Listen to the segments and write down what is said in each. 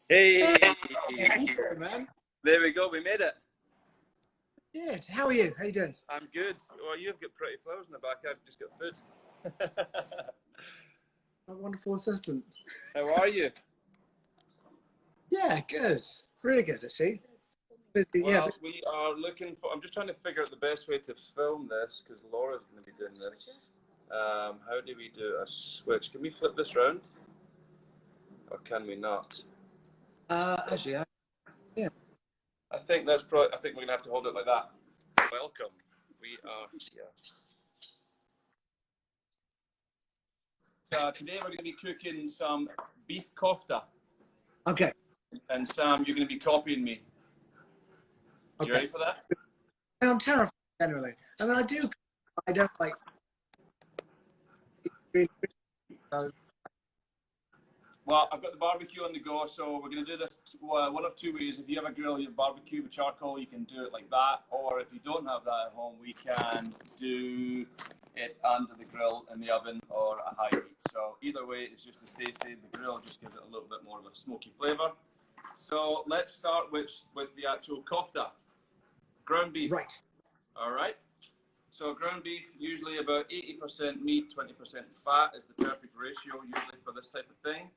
Hey, Hey, man. there we go. We made it. Good. How are you? How you doing? I'm good. Well, you've got pretty flowers in the back. I've just got food. My wonderful assistant. How are you? Yeah, good. Really good, actually. Busy. Yeah. Well, we are looking for. I'm just trying to figure out the best way to film this because Laura's going to be doing this. How do we do a switch? Can we flip this round, or can we not? Actually, yeah. I think that's probably. I think we're going to have to hold it like that. Welcome. We are here. So today we're going to be cooking some beef kofta. Okay. And Sam, you're going to be copying me. You Okay. ready for that? I'm terrified generally. I mean, I don't like. Well, I've got the barbecue on the go, so we're going to do this one of two ways. If you have a grill, you have barbecue with charcoal, you can do it like that. Or if you don't have that at home, we can do it under the grill in the oven or a high heat. So either way, it's just as tasty. The grill just gives it a little bit more of a smoky flavour. So let's start with the actual kofta. Ground beef. Right. All right. So ground beef, usually about 80% meat, 20% fat is the perfect ratio usually for this type of thing.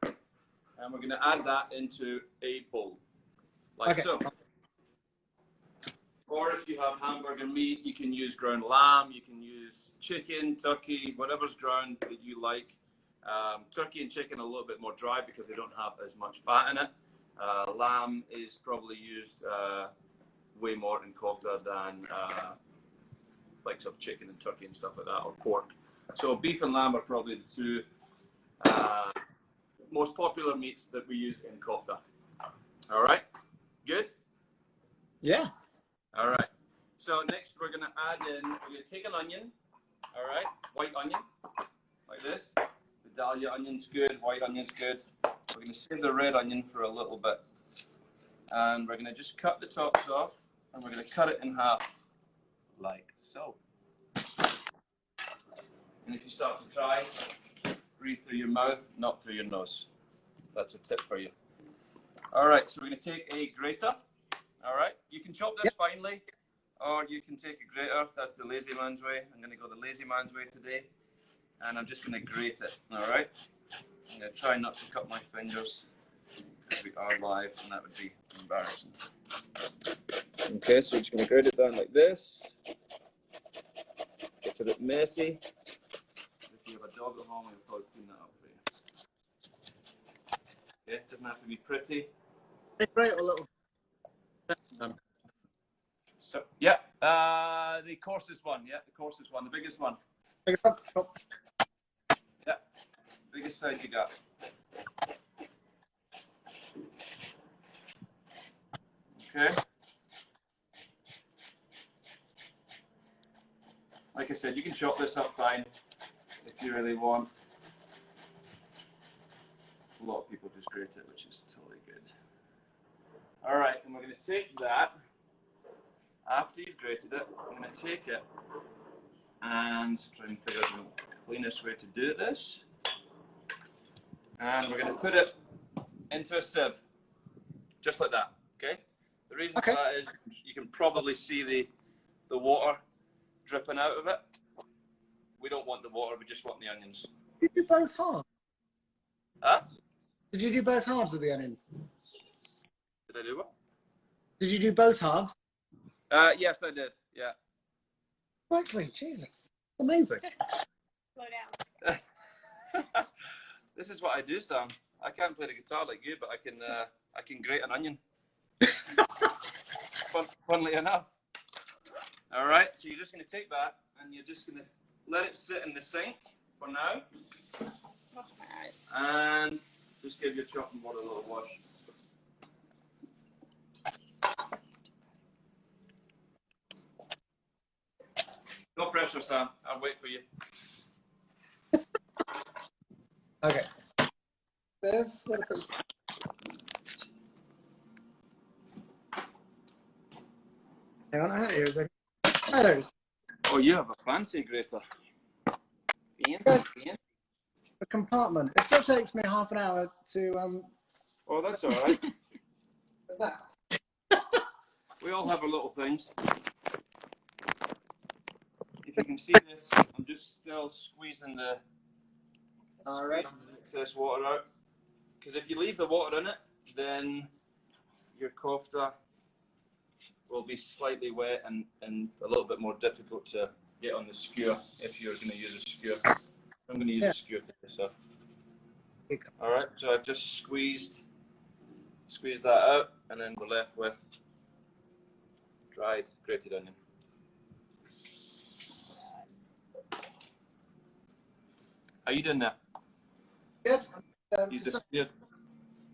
And we're going to add that into a bowl, like so. Or if you have hamburger meat, you can use ground lamb, you can use chicken, turkey, whatever's ground that you like. Turkey and chicken are a little bit more dry because they don't have as much fat in it. Lamb is probably used way more in kofta than like some chicken and turkey and stuff like that, or pork. So beef and lamb are probably the two most popular meats that we use in kofta. All right, good? Yeah. All right. So next we're going to add in, we're going to take an onion, all right, white onion, like this. The dahlia onion's good, white onion's good. We're going to save the red onion for a little bit. And we're going to just cut the tops off, and we're going to cut it in half, like so. And if you start to cry, breathe through your mouth, not through your nose. That's a tip for you. All right, so we're going to take a grater. All right, you can chop this finely, or you can take a grater. That's the lazy man's way. I'm going to go the lazy man's way today, and I'm just going to grate it. All right, I'm going to try not to cut my fingers because we are live, and that would be embarrassing. Okay, so we're just going to grate it down like this. It's a bit messy. If you have a dog at home, I'll probably clean that up for you. Okay, it doesn't have to be pretty. Great or little. So yeah, the coarsest one. Yeah, the coarsest one, the biggest one. Yeah, biggest size you got. Okay. Like I said, you can chop this up fine if you really want. A lot of people just grate it, which is totally good. All right, and we're going to take that. After you've grated it, I'm going to take it and try and figure out the cleanest way to do this. And we're going to put it into a sieve, just like that. Okay. The reason for that is you can probably see the water dripping out of it. We don't want the water, we just want the onions. Did you do both halves? Huh? Did you do both halves of the onion? Did I do what? Did you do both halves? Yes, I did. Yeah. Quickly, Jesus. Amazing. Slow down. This is what I do, Sam. I can't play the guitar like you, but I can grate an onion. Funnily enough. All right, so you're just going to take that and you're just going to let it sit in the sink for now. And just give your chopping board a little wash. No pressure, Sam. I'll wait for you. Okay. Hang on, I had ears. Others. Oh, you have a fancy grater. Yes. A compartment. It still takes me half an hour to Oh, that's all right. What's that? We all have our little things. If you can see this, I'm just still squeezing the excess water out. Because if you leave the water in it, then your kofta will be slightly wet and a little bit more difficult to get on the skewer if you're going to use a skewer. I'm going to use a skewer today, so. All right, so I've just squeezed that out, and then we're left with dried grated onion. How you doing there? Good. You disappeared.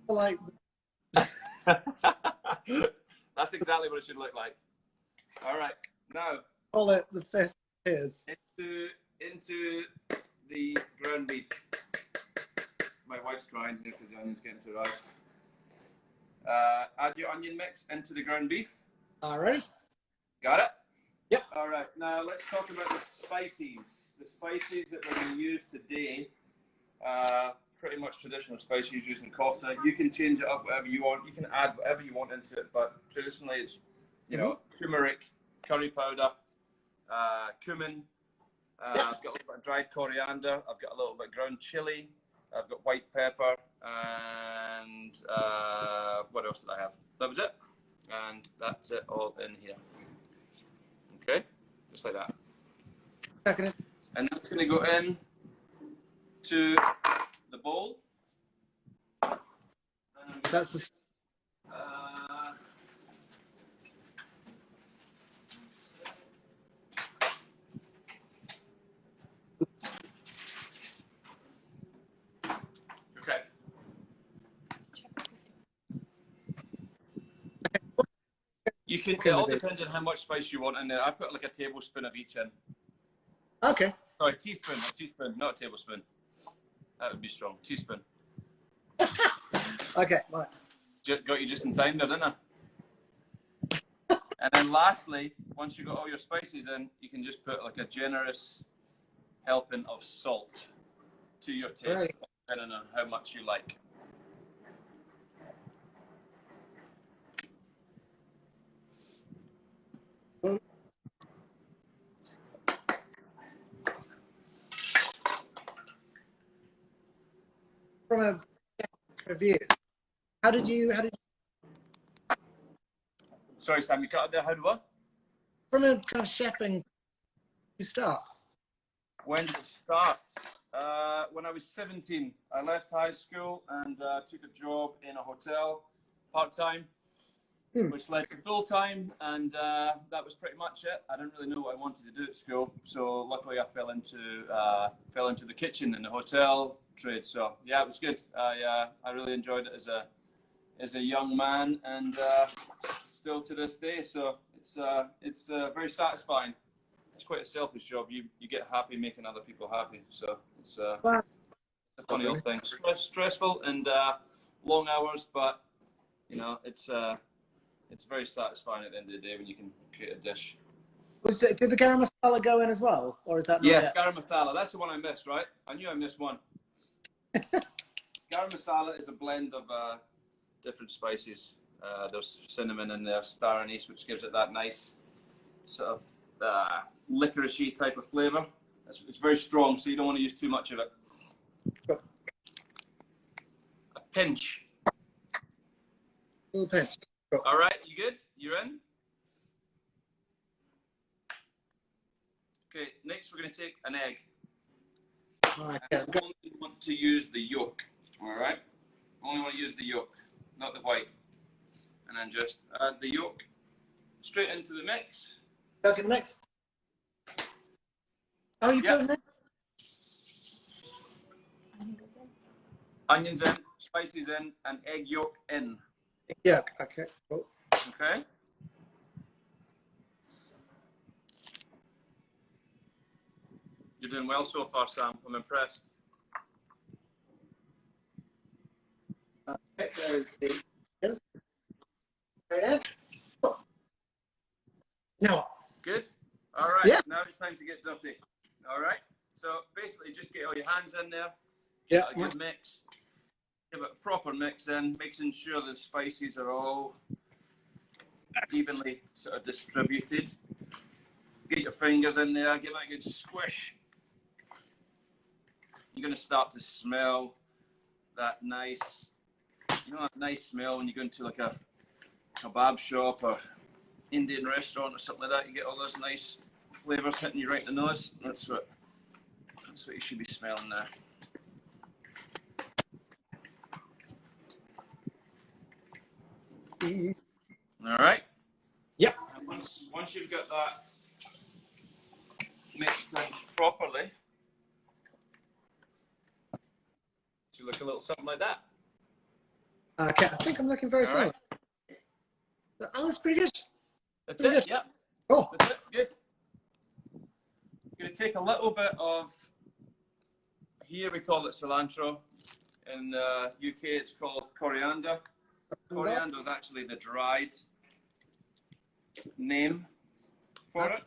Like. That's exactly what it should look like. All right, now Call it the fist is. into the ground beef. My wife's crying here because the onion's getting too rice. Add your onion mix into the ground beef. All right. Got it? Yep. All right, now let's talk about the spices. The spices that we're going to use today, pretty much traditional spices used in kofta. You can change it up whatever you want. You can add whatever you want into it, but traditionally it's, you know, tumeric, curry powder, cumin. I've got a little bit of dried coriander. I've got a little bit of ground chili. I've got white pepper, and what else did I have? That was it. And that's it all in here. Okay, just like that. Second. And that's going to go in to the bowl. That's the. Okay. You can. It all depends on how much spice you want in there. I put like a tablespoon of each in. Okay. Sorry, a teaspoon, not a tablespoon. That would be strong. Teaspoon. Okay. Right. Got you just in time there, didn't I? And then lastly, once you've got all your spices in, you can just put like a generous helping of salt to your taste, Right. depending on how much you like. From a review, how did you Sorry, Sam, you cut out there. How do what? from a kind of chefing you start? When did it start? When I was 17, I left high school and took a job in a hotel, part-time, which led to full-time, and that was pretty much it. I didn't really know what I wanted to do at school, so luckily I fell into the kitchen in the hotel trade. So yeah, it was good. I really enjoyed it as a young man, and still to this day. So it's very satisfying. It's quite a selfish job. You get happy making other people happy. So it's a funny old thing. Stressful and long hours, but you know it's very satisfying at the end of the day when you can create a dish. Did the garam masala go in as well, or is that not Yes, yet? garam masala. That's the one I missed, right? I knew I missed one. Garam masala is a blend of different spices. There's cinnamon in there, star anise, which gives it that nice sort of licorice-y type of flavour. It's very strong, so you don't want to use too much of it. A pinch. A little pinch. All right, you good? You're in? Okay, next we're going to take an egg. Okay. And I only want to use the yolk, all right? Only want to use the yolk, not the white. And then just add the yolk straight into the mix. Back in the mix. Oh, you put it in? Onions in, spices in, and egg yolk in. Yeah. Okay. Cool. Okay? You're doing well so far, Sam. I'm impressed. Okay, there's the. There. Oh. Now what? Good? All right. Yeah. Now it's time to get dirty. All right? So basically just get all your hands in there. Yeah. A good mix. give it a proper mix in, making sure the spices are all evenly sort of distributed. Get your fingers in there, give it a good squish. You're going to start to smell that nice, that nice smell when you go into like a kebab shop or Indian restaurant or something like that. You get all those nice flavors hitting you right in the nose. That's what you should be smelling there. All right. Yep. And once you've got that mixed in properly, it should look a little something like that. Okay, I think I'm looking very similar. Right. Oh, that's pretty good. That's pretty it. Good. Yeah. Oh. That's it. Good. I'm going to take a little bit of. Here we call it cilantro. In the UK, it's called corriander. Coriander is actually the dried name for it.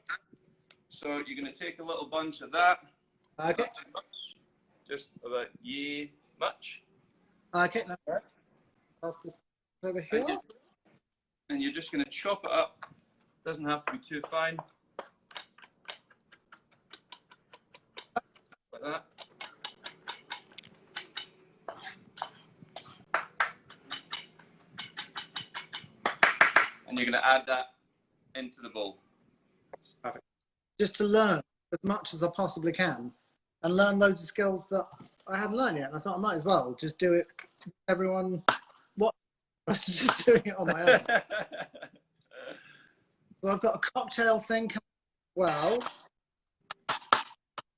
So you're going to take a little bunch of that. Okay. Not too much, just about yay much. Okay. Now, over here. And you're just going to chop it up. Doesn't have to be too fine. Like that. And you're going to add that into the bowl. Perfect. Just to learn as much as I possibly can and learn loads of skills that I haven't learned yet. And I thought I might as well just do it. Everyone, what? I was just doing it on my own. So I've got a cocktail thing coming up. Well.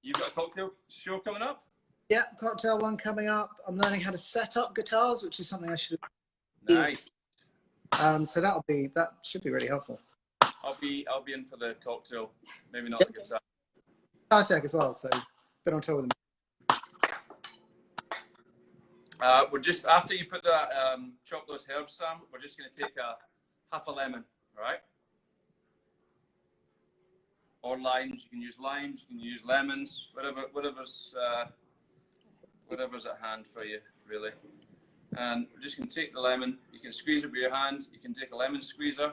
You've got a cocktail show coming up? Yeah, cocktail one coming up. I'm learning how to set up guitars, which is something I should have. Nice. So that should be really helpful. I'll be in for the cocktail, maybe not the guitar. Tarsiak as well, so been on tour with them. We're just after you put that chop those herbs, Sam. We're just going to take half a lemon, all right? Or limes. You can use limes. You can use lemons. Whatever's at hand for you, really. And we're just going to take the lemon. You can squeeze it with your hand. You can take a lemon squeezer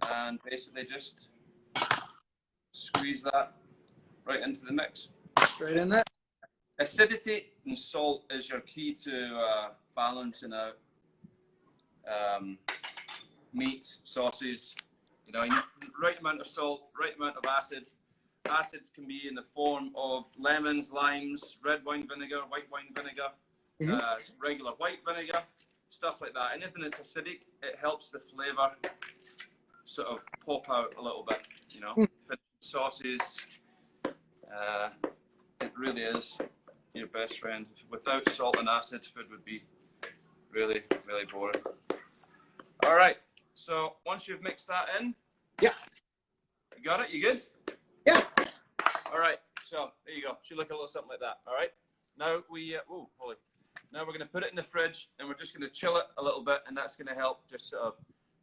and basically just squeeze that right into the mix. Straight in there. Acidity and salt is your key to balancing out meats, sauces. You know the right amount of salt, right amount of acid. Acids can be in the form of lemons, limes, red wine vinegar, white wine vinegar. Regular white vinegar, stuff like that. Anything that's acidic, it helps the flavour sort of pop out a little bit, you know. Sauces, it really is your best friend. Without salt and acid, food would be really, really boring. All right, so once you've mixed that in, yeah, you got it? You good? Yeah. All right, so there you go. Should look a little something like that. All right. Now Now we're going to put it in the fridge and we're just going to chill it a little bit, and that's going to help just sort of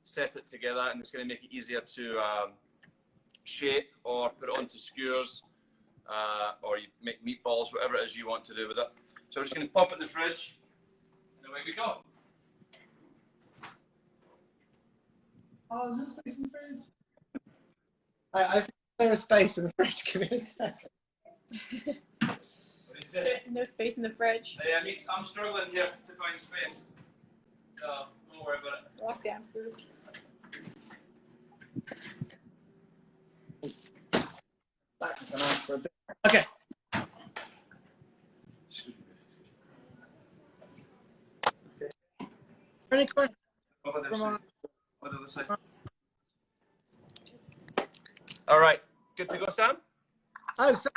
set it together, and it's going to make it easier to shape or put it onto skewers or you make meatballs, whatever it is you want to do with it. So we're just going to pop it in the fridge and away we go. Oh, is there space in the fridge? I see there's space in the fridge. Give me a second. What do you say? No space in the fridge. Yeah, I'm struggling here to find space. So don't worry about it. Lockdown food. That can come out for a bit. Okay. Any questions? All right, good to go, Sam? Oh, sorry.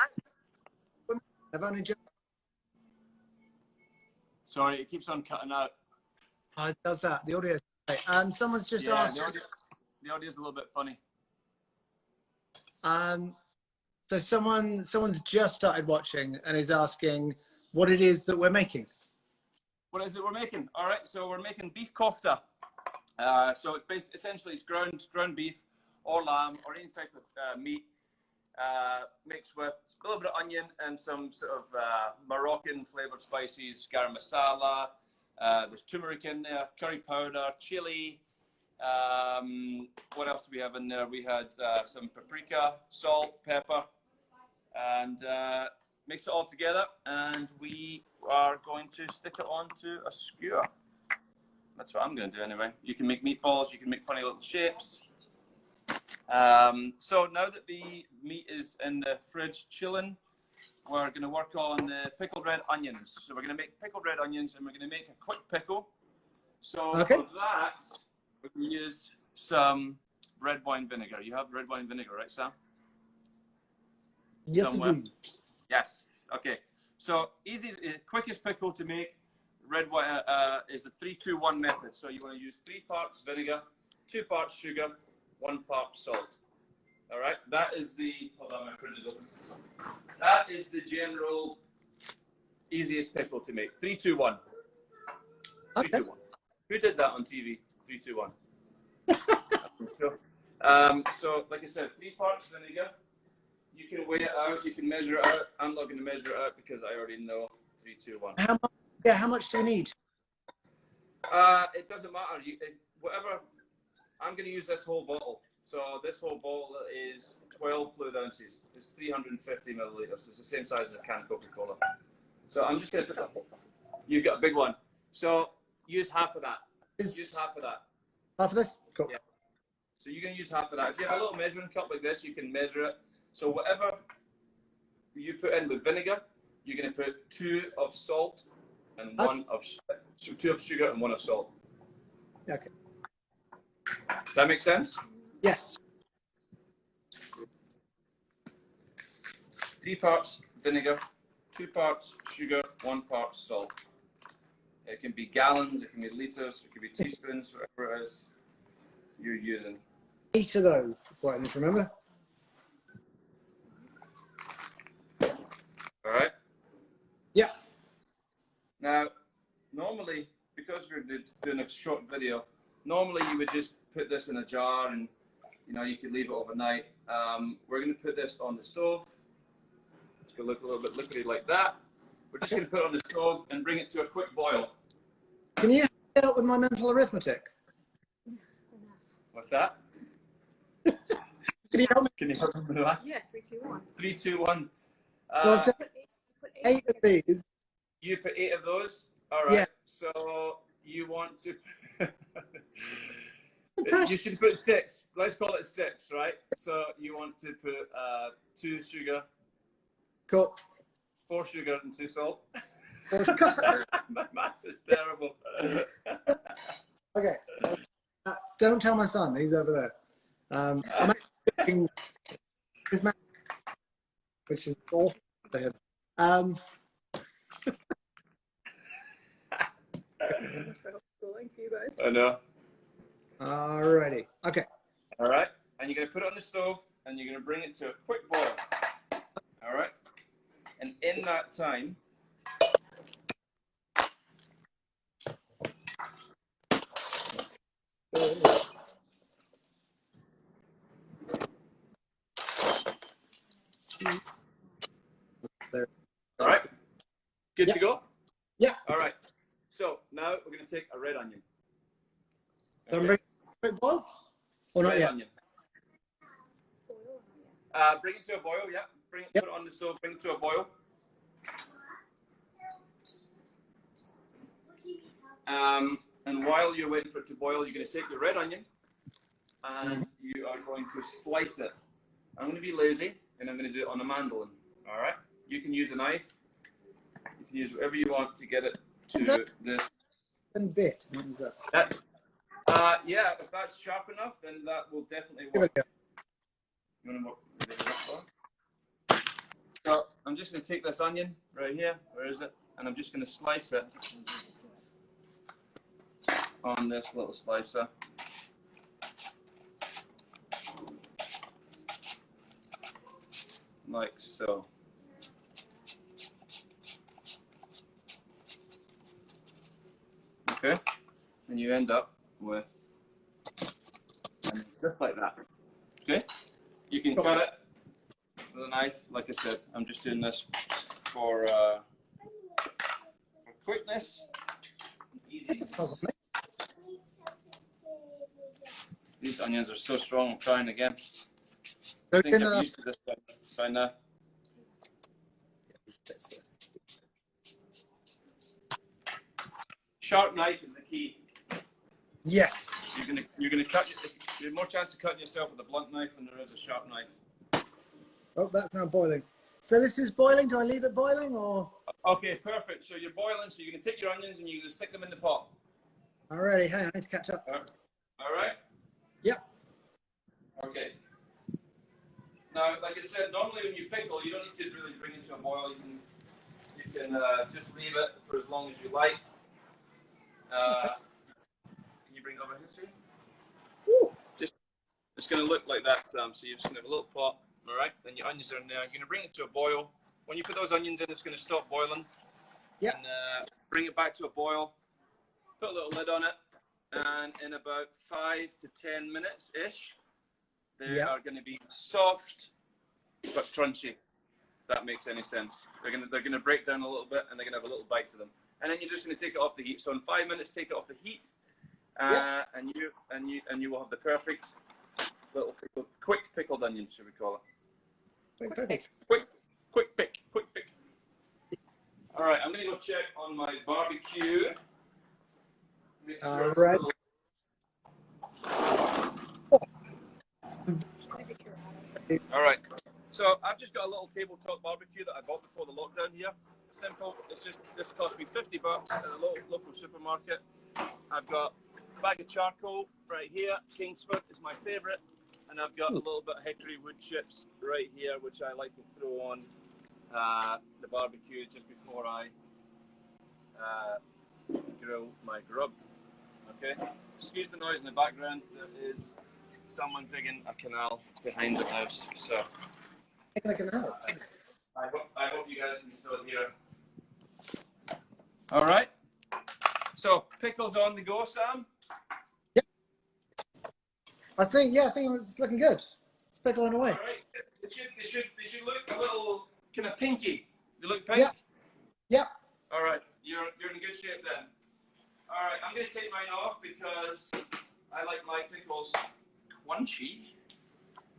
I've only just. Sorry, it keeps on cutting out. Oh, it does that. The audio. Someone's just asked. The audio's a little bit funny. So someone's just started watching and is asking what it is that we're making. What is it we're making? All right, so we're making beef kofta. So it's essentially it's ground beef or lamb or any type of meat mixed with a little bit of onion and some sort of Moroccan flavored spices, Garam Masala, There's turmeric in there, curry powder, chili. What else do we have in there? We had some paprika, salt, pepper, and mix it all together. And we are going to stick it onto a skewer. That's what I'm going to do anyway. You can make meatballs. You can make funny little shapes. So now that the meat is in the fridge chilling, we're going to work on the pickled red onions. So we're going to make pickled red onions, and we're going to make a quick pickle. So for that, we're going to use some red wine vinegar. You have red wine vinegar, right, Sam? Yes, I do. Yes. Okay. So easy, quickest pickle to make red wine is the 3-2-1 method. So you want to use 3 parts vinegar, 2 parts sugar, 1 part salt. All right. That is the. Hold on, my fridge is open. That is the general easiest pickle to make. 3-2-1. 3-2-1. Who did that on TV? 3-2-1. So, like I said, 3 parts vinegar. You can weigh it out. You can measure it out. I'm not going to measure it out because I already know 3-2-1. How much do you need? It doesn't matter. Whatever. I'm going to use this whole bottle. So this whole bottle is 12 fluid ounces. It's 350 milliliters. It's the same size as a can of Coca-Cola. So I'm just going to. You've got a big one. So use half of that. Use half of that. Half of this? Cool. Yeah. So you're going to use half of that. If you have a little measuring cup like this, you can measure it. So whatever you put in with vinegar, you're going to put 2 of salt and 1 of 2 of sugar and 1 of salt. Okay. Does that make sense? Yes. 3 parts vinegar, 2 parts sugar, 1 part salt. It can be gallons, it can be liters, it can be teaspoons, whatever it is you're using. 8 of those. That's what I need to remember. All right. Yeah. Now, normally, because we're doing a short video, normally you would just put this in a jar and you could leave it overnight. We're going to put this on the stove. It's going to look a little bit liquidy like that. We're just going to put it on the stove and bring it to a quick boil. Can you help with my mental arithmetic? What's that? Can you help me? Can you help me with that? Yeah, 3-2-1. 3-2-1. So I've done 8 of these. You put 8 of those? All right. Yeah. So you want to... You should put 6. Let's call it 6, right? So you want to put 2 sugar. Cool. 4 sugar and 2 salt. God. My maths is terrible. Okay. Don't tell my son. He's over there. I'm actually doing his math, which is awful for him. Schooling for you guys. I know. Alrighty. Okay. All right. And you're going to put it on the stove and you're going to bring it to a quick boil. All right. And in that time, all right. Good to go? Yeah. All right. So now we're going to take a red onion. So I'm bringing a quick boil? Or not Red yet? onion. Bring it to a boil, yeah. Put it on the stove, bring it to a boil. And while you're waiting for it to boil, you're going to take the red onion and you are going to slice it. I'm going to be lazy and I'm going to do it on a mandolin. All right? You can use a knife. You can use whatever you want to get it to this. Bit. Yeah, if that's sharp enough, then that will definitely Give work. it a go. You want to work with this one? So I'm just going to take this onion right here. Where is it? And I'm just going to slice it on this little slicer. Like so. Okay? And you end up with just like that. Okay? You can cut it with a knife. Like I said, I'm just doing this for quickness and These onions are so strong. I'm trying again. Go I think in, I'm used to this by now. Sharp knife is the key. Yes. You're gonna cut. You have more chance of cutting yourself with a blunt knife than there is a sharp knife. Oh, that's now boiling. So this is boiling. Do I leave it boiling or? Okay, perfect. So you're boiling. So you're gonna take your onions and you're gonna stick them in the pot. Alrighty. Hey, I need to catch up. All right. Yep. Okay. Now, like I said, normally when you pickle, you don't need to really bring it to a boil. You can just leave it for as long as you like. Can you bring it over here, Sue? Woo. It's going to look like that, Sam. So you're just going to have a little pot, all right? Then your onions are in there. You're going to bring it to a boil. When you put those onions in, it's going to stop boiling. Yep. And bring it back to a boil. Put a little lid on it, and in about 5 to 10 minutes-ish, they are going to be soft but crunchy. If that makes any sense. They're gonna break down a little bit, and they're gonna have a little bite to them. And then you're just gonna take it off the heat. So in 5 minutes, take it off the heat, and you will have the perfect little quick pickled onion, should we call it? Quick pick. All right, I'm gonna go check on my barbecue. Make sure it's right. still... All right. So I've just got a little tabletop barbecue that I bought before the lockdown here. Simple. This cost me $50 at a local supermarket. I've got a bag of charcoal right here. Kingsford is my favorite, and I've got a little bit of hickory wood chips right here, which I like to throw on the barbecue just before I grill my grub. Okay. Excuse the noise in the background. There is someone digging a canal behind the house. So. I can help. I hope you guys can still hear. All right. So pickles on the go, Sam. Yep. I think it's looking good. It's pickling away. All right. They should look a little kind of pinky. They look pink. Yep. Yep. All right. You're in good shape then. All right. I'm going to take mine off because I like my pickles crunchy.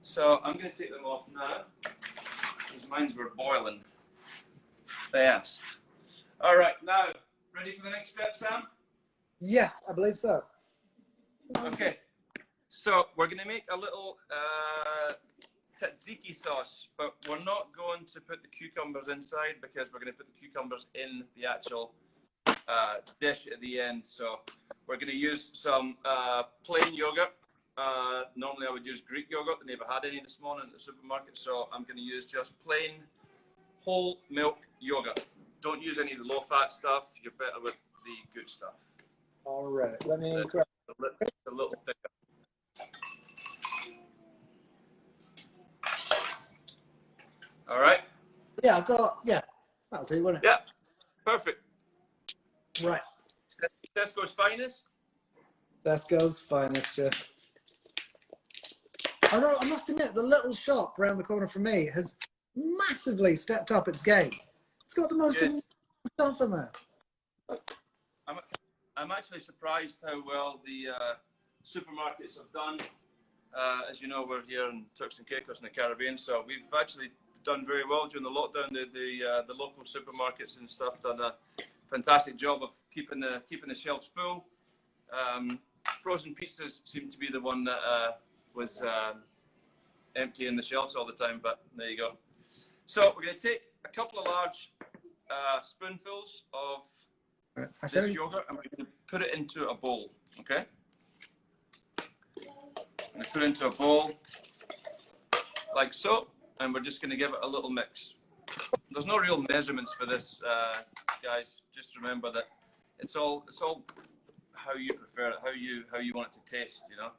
So I'm going to take them off now. These mines were boiling fast. All right, now, ready for the next step, Sam? Yes, I believe so. Okay, so we're going to make a little tzatziki sauce, but we're not going to put the cucumbers inside because we're going to put the cucumbers in the actual dish at the end. So we're going to use some plain yogurt. Normally I would use Greek yogurt. They never had any this morning at the supermarket, so I'm going to use just plain whole milk yogurt. Don't use any of the low-fat stuff. You're better with the good stuff. All right, let me It's a little thicker. All right? Yeah, that'll do, won't it? Yeah, perfect. Right. Tesco's finest. Tesco's finest, Jeff. Although I must admit, the little shop around the corner from me has massively stepped up its game. It's got the most amazing stuff in there. I'm actually surprised how well the supermarkets have done. As you know, we're here in Turks and Caicos in the Caribbean, so we've actually done very well during the lockdown. The local supermarkets and stuff done a fantastic job of keeping the shelves full. Frozen pizzas seem to be the one that was emptying the shelves all the time, but there you go. So we're going to take a couple of large spoonfuls of this yogurt and we're going to put it into a bowl, okay? I'm going to put it into a bowl like so, and we're just going to give it a little mix. There's no real measurements for this, guys. Just remember that it's all how you prefer it, how you want it to taste, you know.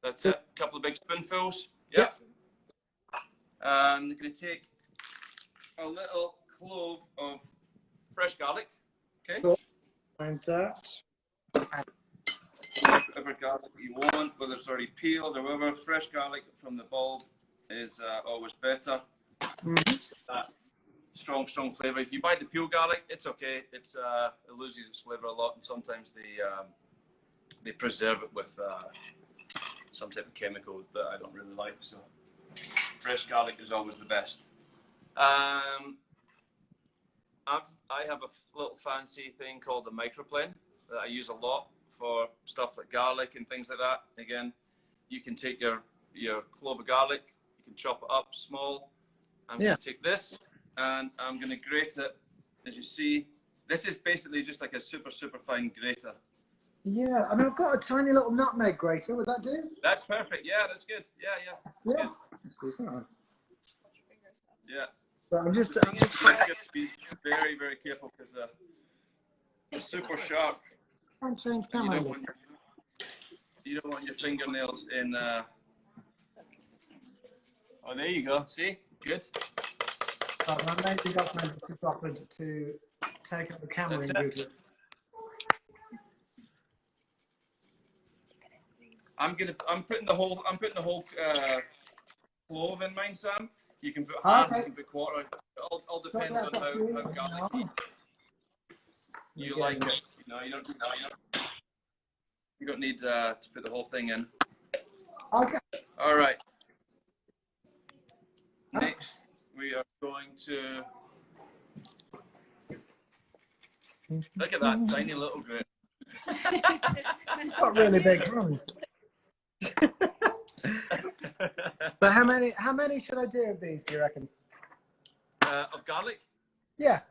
That's it. A couple of big spoonfuls. Yeah. I'm going to take a little clove of fresh garlic. Okay. Cool. Find that. Whatever garlic you want, whether it's already peeled or whatever, fresh garlic from the bulb is always better. Mm-hmm. strong flavour. If you buy the pure garlic, it's okay. It loses its flavour a lot, and sometimes they preserve it with some type of chemical that I don't really like. So fresh garlic is always the best. I have a little fancy thing called the microplane that I use a lot for stuff like garlic and things like that. Again, you can take your clove of garlic, you can chop it up small. I'm going to take this and I'm going to grate it. As you see, this is basically just like a super fine grater. Yeah, I mean, I've got a tiny little nutmeg grater. Would that do? That's perfect. Yeah, that's good. Yeah. Yeah. That's good, isn't it? Yeah. But I'm just. The thing is, you have to be very careful because they're super sharp. Can't change You camera. don't want your fingernails in. Oh, there you go. See, good. My mate recommended to offered to take out the camera ingredients. I'm putting the whole clove in mine, Sam. You can put half, you can put quarter. It all depends on how garlicky you like it. You don't need to put the whole thing in. Okay. All right. Next, we are going to look at that tiny little grate. It's got really big hands. But how many should I do of these, do you reckon? Of garlic? Yeah.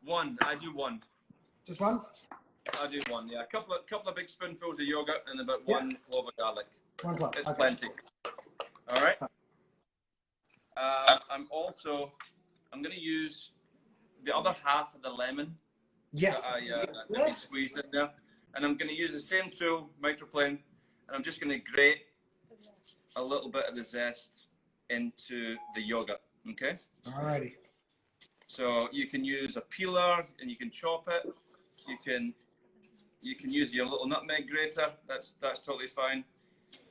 One. I do one. Just one? I do one, yeah. A couple of big spoonfuls of yogurt and about one clove of garlic. One clove. It's okay. plenty. All right. I'm going to use the other half of the lemon. Yes. That I squeezed in there, and I'm going to use the same tool, microplane, and I'm just going to grate a little bit of the zest into the yogurt. Okay. Alrighty. So you can use a peeler and you can chop it. You can use your little nutmeg grater. That's totally fine.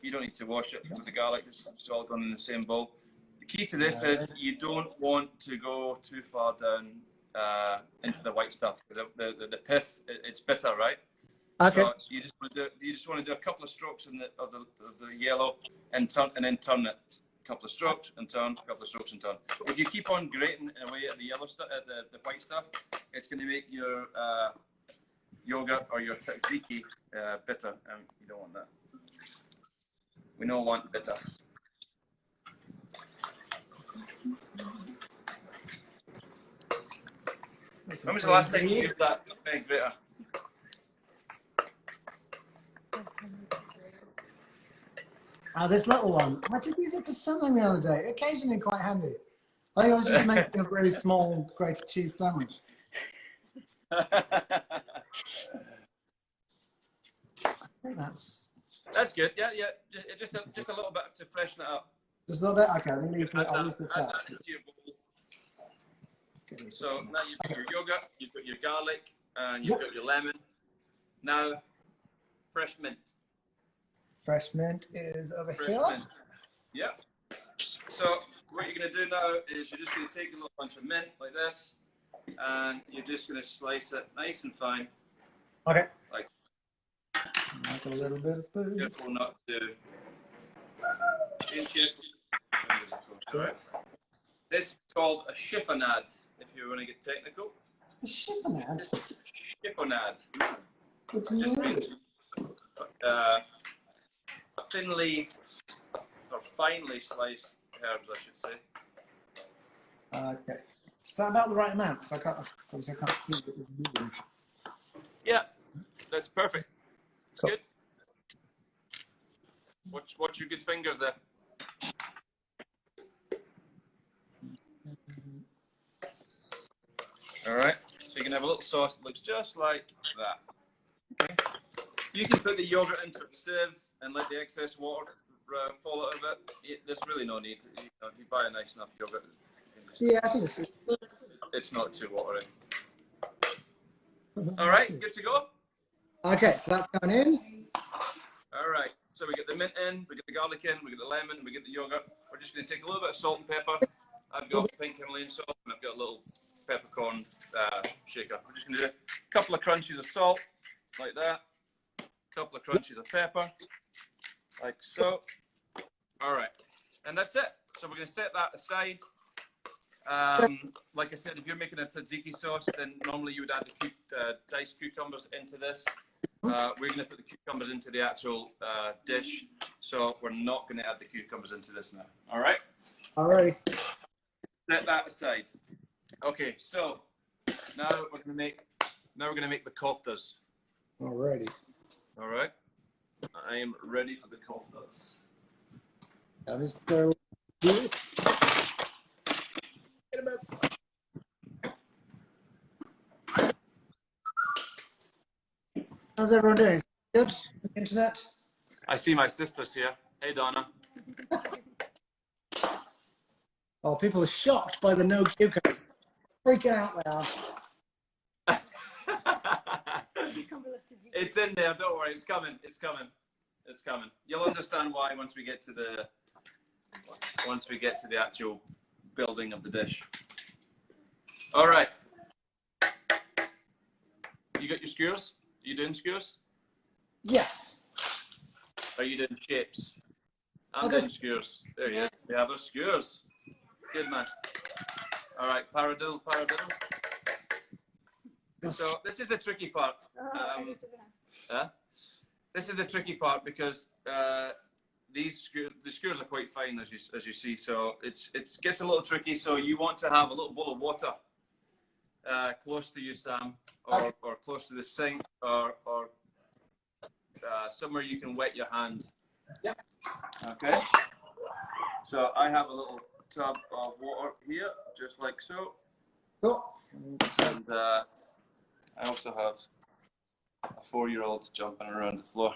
You don't need to wash it with the garlic. It's all done in the same bowl. The key to this is you don't want to go too far down into the white stuff because the pith it's bitter, right? Okay. So you just want to do a couple of strokes of the yellow and then turn it. A couple of strokes and turn. A couple of strokes and turn. If you keep on grating away at the yellow stuff, at the white stuff, it's going to make your yogurt or your tzatziki bitter, and you don't want that. We don't want bitter. When was the last time you used that nutmeg grater? This little one. I did use it for something the other day. Occasionally quite handy. I think I was just making a very small grated cheese sandwich. I think that's good. Yeah. Just a little bit to freshen it up. Just a little bit. Okay, I'll leave this out. Add into your bowl. So now you've got your yogurt, you've got your garlic, and you've got your lemon. Now, fresh mint. Fresh mint is over here. Mint. Yeah. So what you're going to do now is you're just going to take a little bunch of mint like this, and you're just going to slice it nice and fine. Okay. Like a little bit of spoon. Careful not to. All right. This is called a chiffonade, if you want to get technical. A chiffonade? Chiffonade. What do you Just mean? means thinly or finely sliced herbs, I should say. Okay. Is that about the right amount? Because I can't see what it's moving. Yeah, that's perfect. It's Cool. good. Watch your good fingers there. All right, so you can have a little sauce that looks just like that. Okay. You can put the yogurt into a sieve and let the excess water fall out of it. There's really no need. If you buy a nice enough yogurt, Yeah, I think it's not too watery. All right, good to go? Okay, so that's going in. All right, so we get the mint in, we get the garlic in, we get the lemon, we get the yogurt. We're just going to take a little bit of salt and pepper, I've got pink Himalayan salt, and I've got a little peppercorn shaker. We're just going to do a couple of crunches of salt, like that. A couple of crunches of pepper, like so. All right, and that's it. So we're going to set that aside. Like I said, if you're making a tzatziki sauce, then normally you would add the diced cucumbers into this. We're going to put the cucumbers into the actual dish, so we're not going to add the cucumbers into this now. All right? All right. Set that aside. Okay, so now we're going to make the koftas. Alrighty. All right? I am ready for the koftas. That is fairly good. How's everyone doing? Good? Internet? I see my sisters here. Hey, Donna. Oh, people are shocked by the no cucumber. Freaking out now. It's in there. Don't worry. It's coming. It's coming. It's coming. You'll understand why once we get to the actual building of the dish. All right. You got your skewers? Are you doing skewers? Yes. Are you doing shapes? I'm Okay. doing skewers. There you go. We have our skewers. Good man. All right, paradiddle, paradiddle. So this is the tricky part. This is the tricky part because the skewers are quite fine as you see. So it gets a little tricky. So you want to have a little bowl of water close to you, Sam, or close to the sink, or somewhere you can wet your hand. Yeah. Okay. So I have a little tub of water here, just like so. Cool. And I also have a 4-year-old jumping around the floor.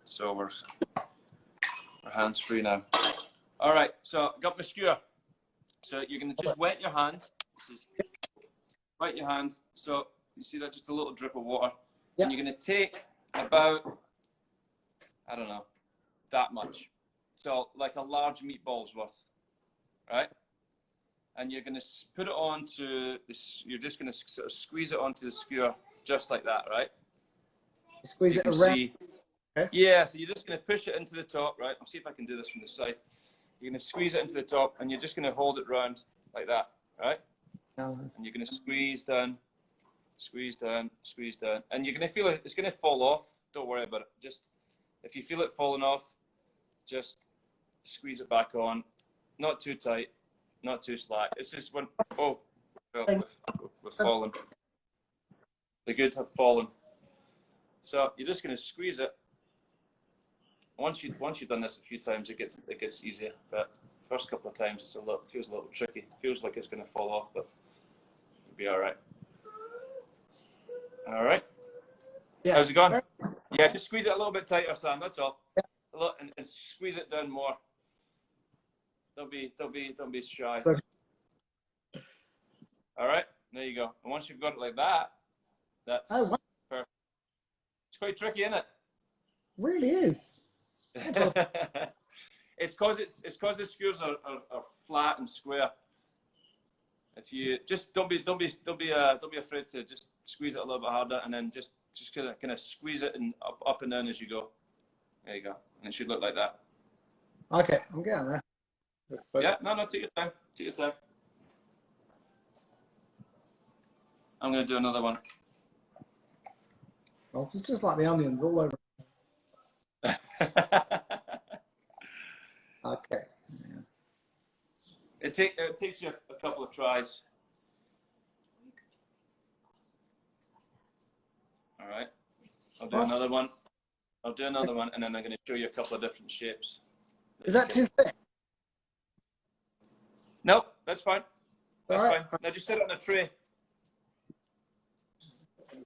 So we're hands free now. All right, so got my skewer. So you're going to just wet your hand. Wet your hand. So you see that, just a little drip of water. Yep. And you're going to take about, I don't know, that much. So like a large meatball's worth, right? And you're going to put it onto this, you're just going to sort of squeeze it onto the skewer just like that, right? Squeeze you it around. Okay. Yeah, so you're just going to push it into the top, right? I'll see if I can do this from the side. You're going to squeeze it into the top, and you're just going to hold it round like that, right? And you're going to squeeze down, squeeze down, squeeze down. And you're going to feel it, it's going to fall off. Don't worry about it. Just, if you feel it falling off, just squeeze it back on. Not too tight, not too slack. It's just when, oh, we've fallen. The good have fallen. So you're just going to squeeze it. Once you've done this a few times, it gets easier. But first couple of times, it feels a little tricky. It feels like it's going to fall off, but it'll be all right. All right. Yeah. How's it going? Yeah, just squeeze it a little bit tighter, Sam. That's all. Yeah. A little, and squeeze it down more. Don't be shy. Okay. All right. There you go. And once you've got it like that, that's wow. perfect. It's quite tricky, isn't it? Really is. It's because the skewers are flat and square. If you just don't be afraid to just squeeze it a little bit harder, and then just kind of squeeze it and up and down as you go. There you go, and it should look like that. Okay, I'm getting there. Yeah, no, take your time. Take your time. I'm going to do another one. Well, it's just like the onions all over. Okay. Yeah. It takes you a couple of tries. All right. I'll do another one. I'll do another one, and then I'm going to show you a couple of different shapes. Is that too thick? Nope, that's fine. That's all right. fine. Now just set it on a tray.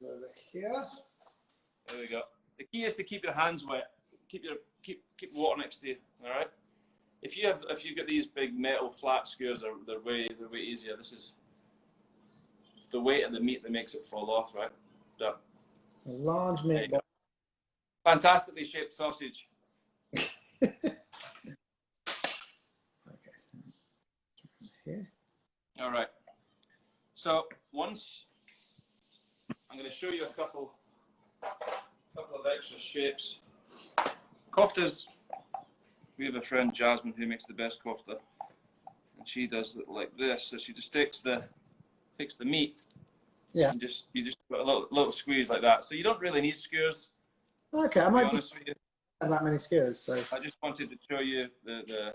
Over here. There we go. The key is to keep your hands wet. Keep water next to you. All right. If you've got these big metal flat skewers, they're way easier. It's the weight of the meat that makes it fall off, right? So, A large meatball. fantastically shaped sausage. Okay, so from Yeah. All right. So once I'm going to show you a couple of extra shapes. Koftas. We have a friend Jasmine who makes the best kofta, and she does it like this. So she just takes the meat. Yeah. And you just put a little squeeze like that. So you don't really need skewers. Okay, I To be might honest with you. have that many skewers, so. I just wanted to show you the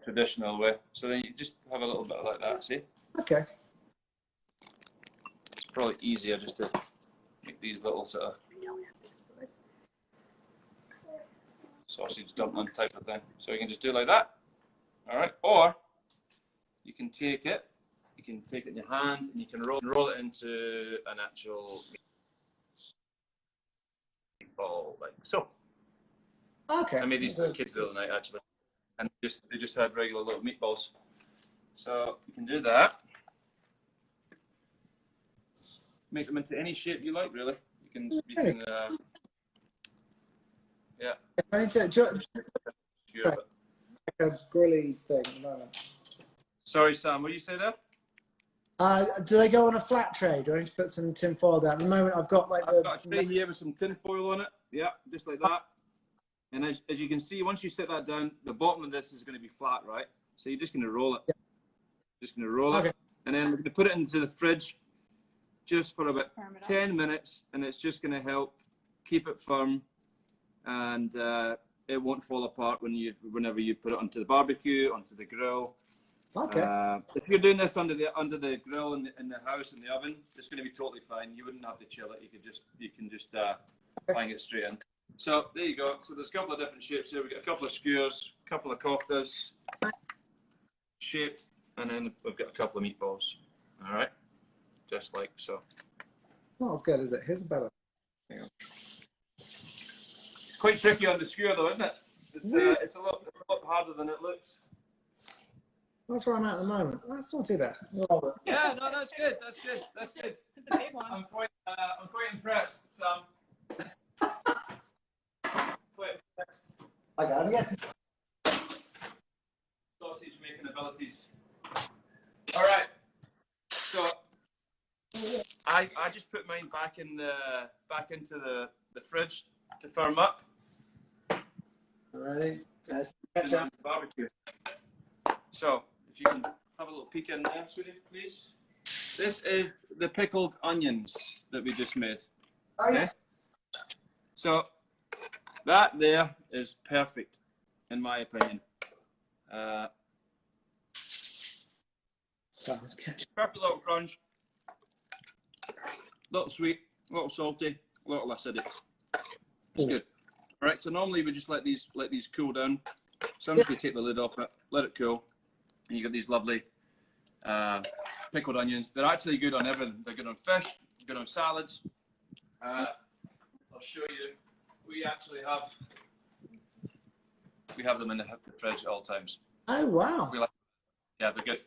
traditional way. So then you just have a little bit like that. See? Okay. It's probably easier just to make these little sort of sausage dumpling type of thing. So you can just do it like that. All right. Or you can take it in your hand and you can roll it into an actual meatball, like so. Okay. I made these for the kids the other night actually, and they just had regular little meatballs. So you can do that. Make them into any shape you like, really. You can yeah. I need to like a grilly thing at the moment. Sorry, Sam, what did you say there? Do they go on a flat tray? Do I need to put some tin foil down? At the moment, I've got like I've got a tray here with some tin foil on it. Yeah, just like that. And as you can see, once you set that down, the bottom of this is going to be flat, right? So you're just going to roll it. Yeah. Just going to roll it. And then we're going to put it into the fridge just for about 10 minutes. And it's just going to help keep it firm. And it won't fall apart whenever you put it onto the barbecue, onto the grill. Okay. If you're doing this under the grill in the house in the oven, it's going to be totally fine. You wouldn't have to chill it. You can just bang it straight in. So there you go. So there's a couple of different shapes here. We've got a couple of skewers, a couple of koftas shaped, and then we've got a couple of meatballs. All right, just like so. Not as good, is it? Here's a better. It's quite tricky on the skewer, though, isn't it? It's a lot harder than it looks. That's where I'm at the moment. That's not too bad. Yeah, no, that's good. That's good. That's good. It's a big one. I'm quite impressed. Quite impressed. Okay, I'm guessing. Sausage making abilities. All right. So I just put mine back into the fridge to firm up. Alrighty. Nice. Barbecue. So if you can have a little peek in there, sweetie, please. This is the pickled onions that we just made. Oh yes. So that there is perfect, in my opinion. So let's catch. Perfect little crunch, little sweet, little salty, little acidic. It's good. All right. So normally we just let these cool down. So I'm just gonna take the lid off it, let it cool, and you got these lovely pickled onions. They're actually good on everything. They're good on fish, good on salads. I'll show you. We actually have them in the fridge at all times. Oh wow. Yeah, they're good.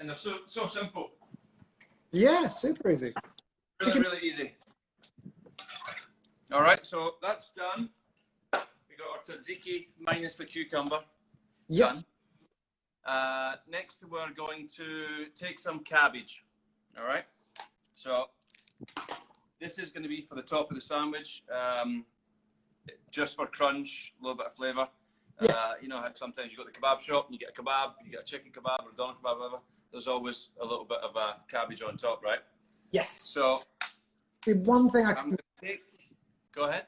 And they're so simple. Yeah, super easy. Really easy. All right, so that's done. We got our tzatziki minus the cucumber. Yes. Done. Next, we're going to take some cabbage. All right. So this is going to be for the top of the sandwich, just for crunch, a little bit of flavour. Yes. You know how sometimes you go to the kebab shop and you get a kebab, you get a chicken kebab or a doner kebab, whatever. There's always a little bit of cabbage on top, right? Yes. So The one thing Go ahead.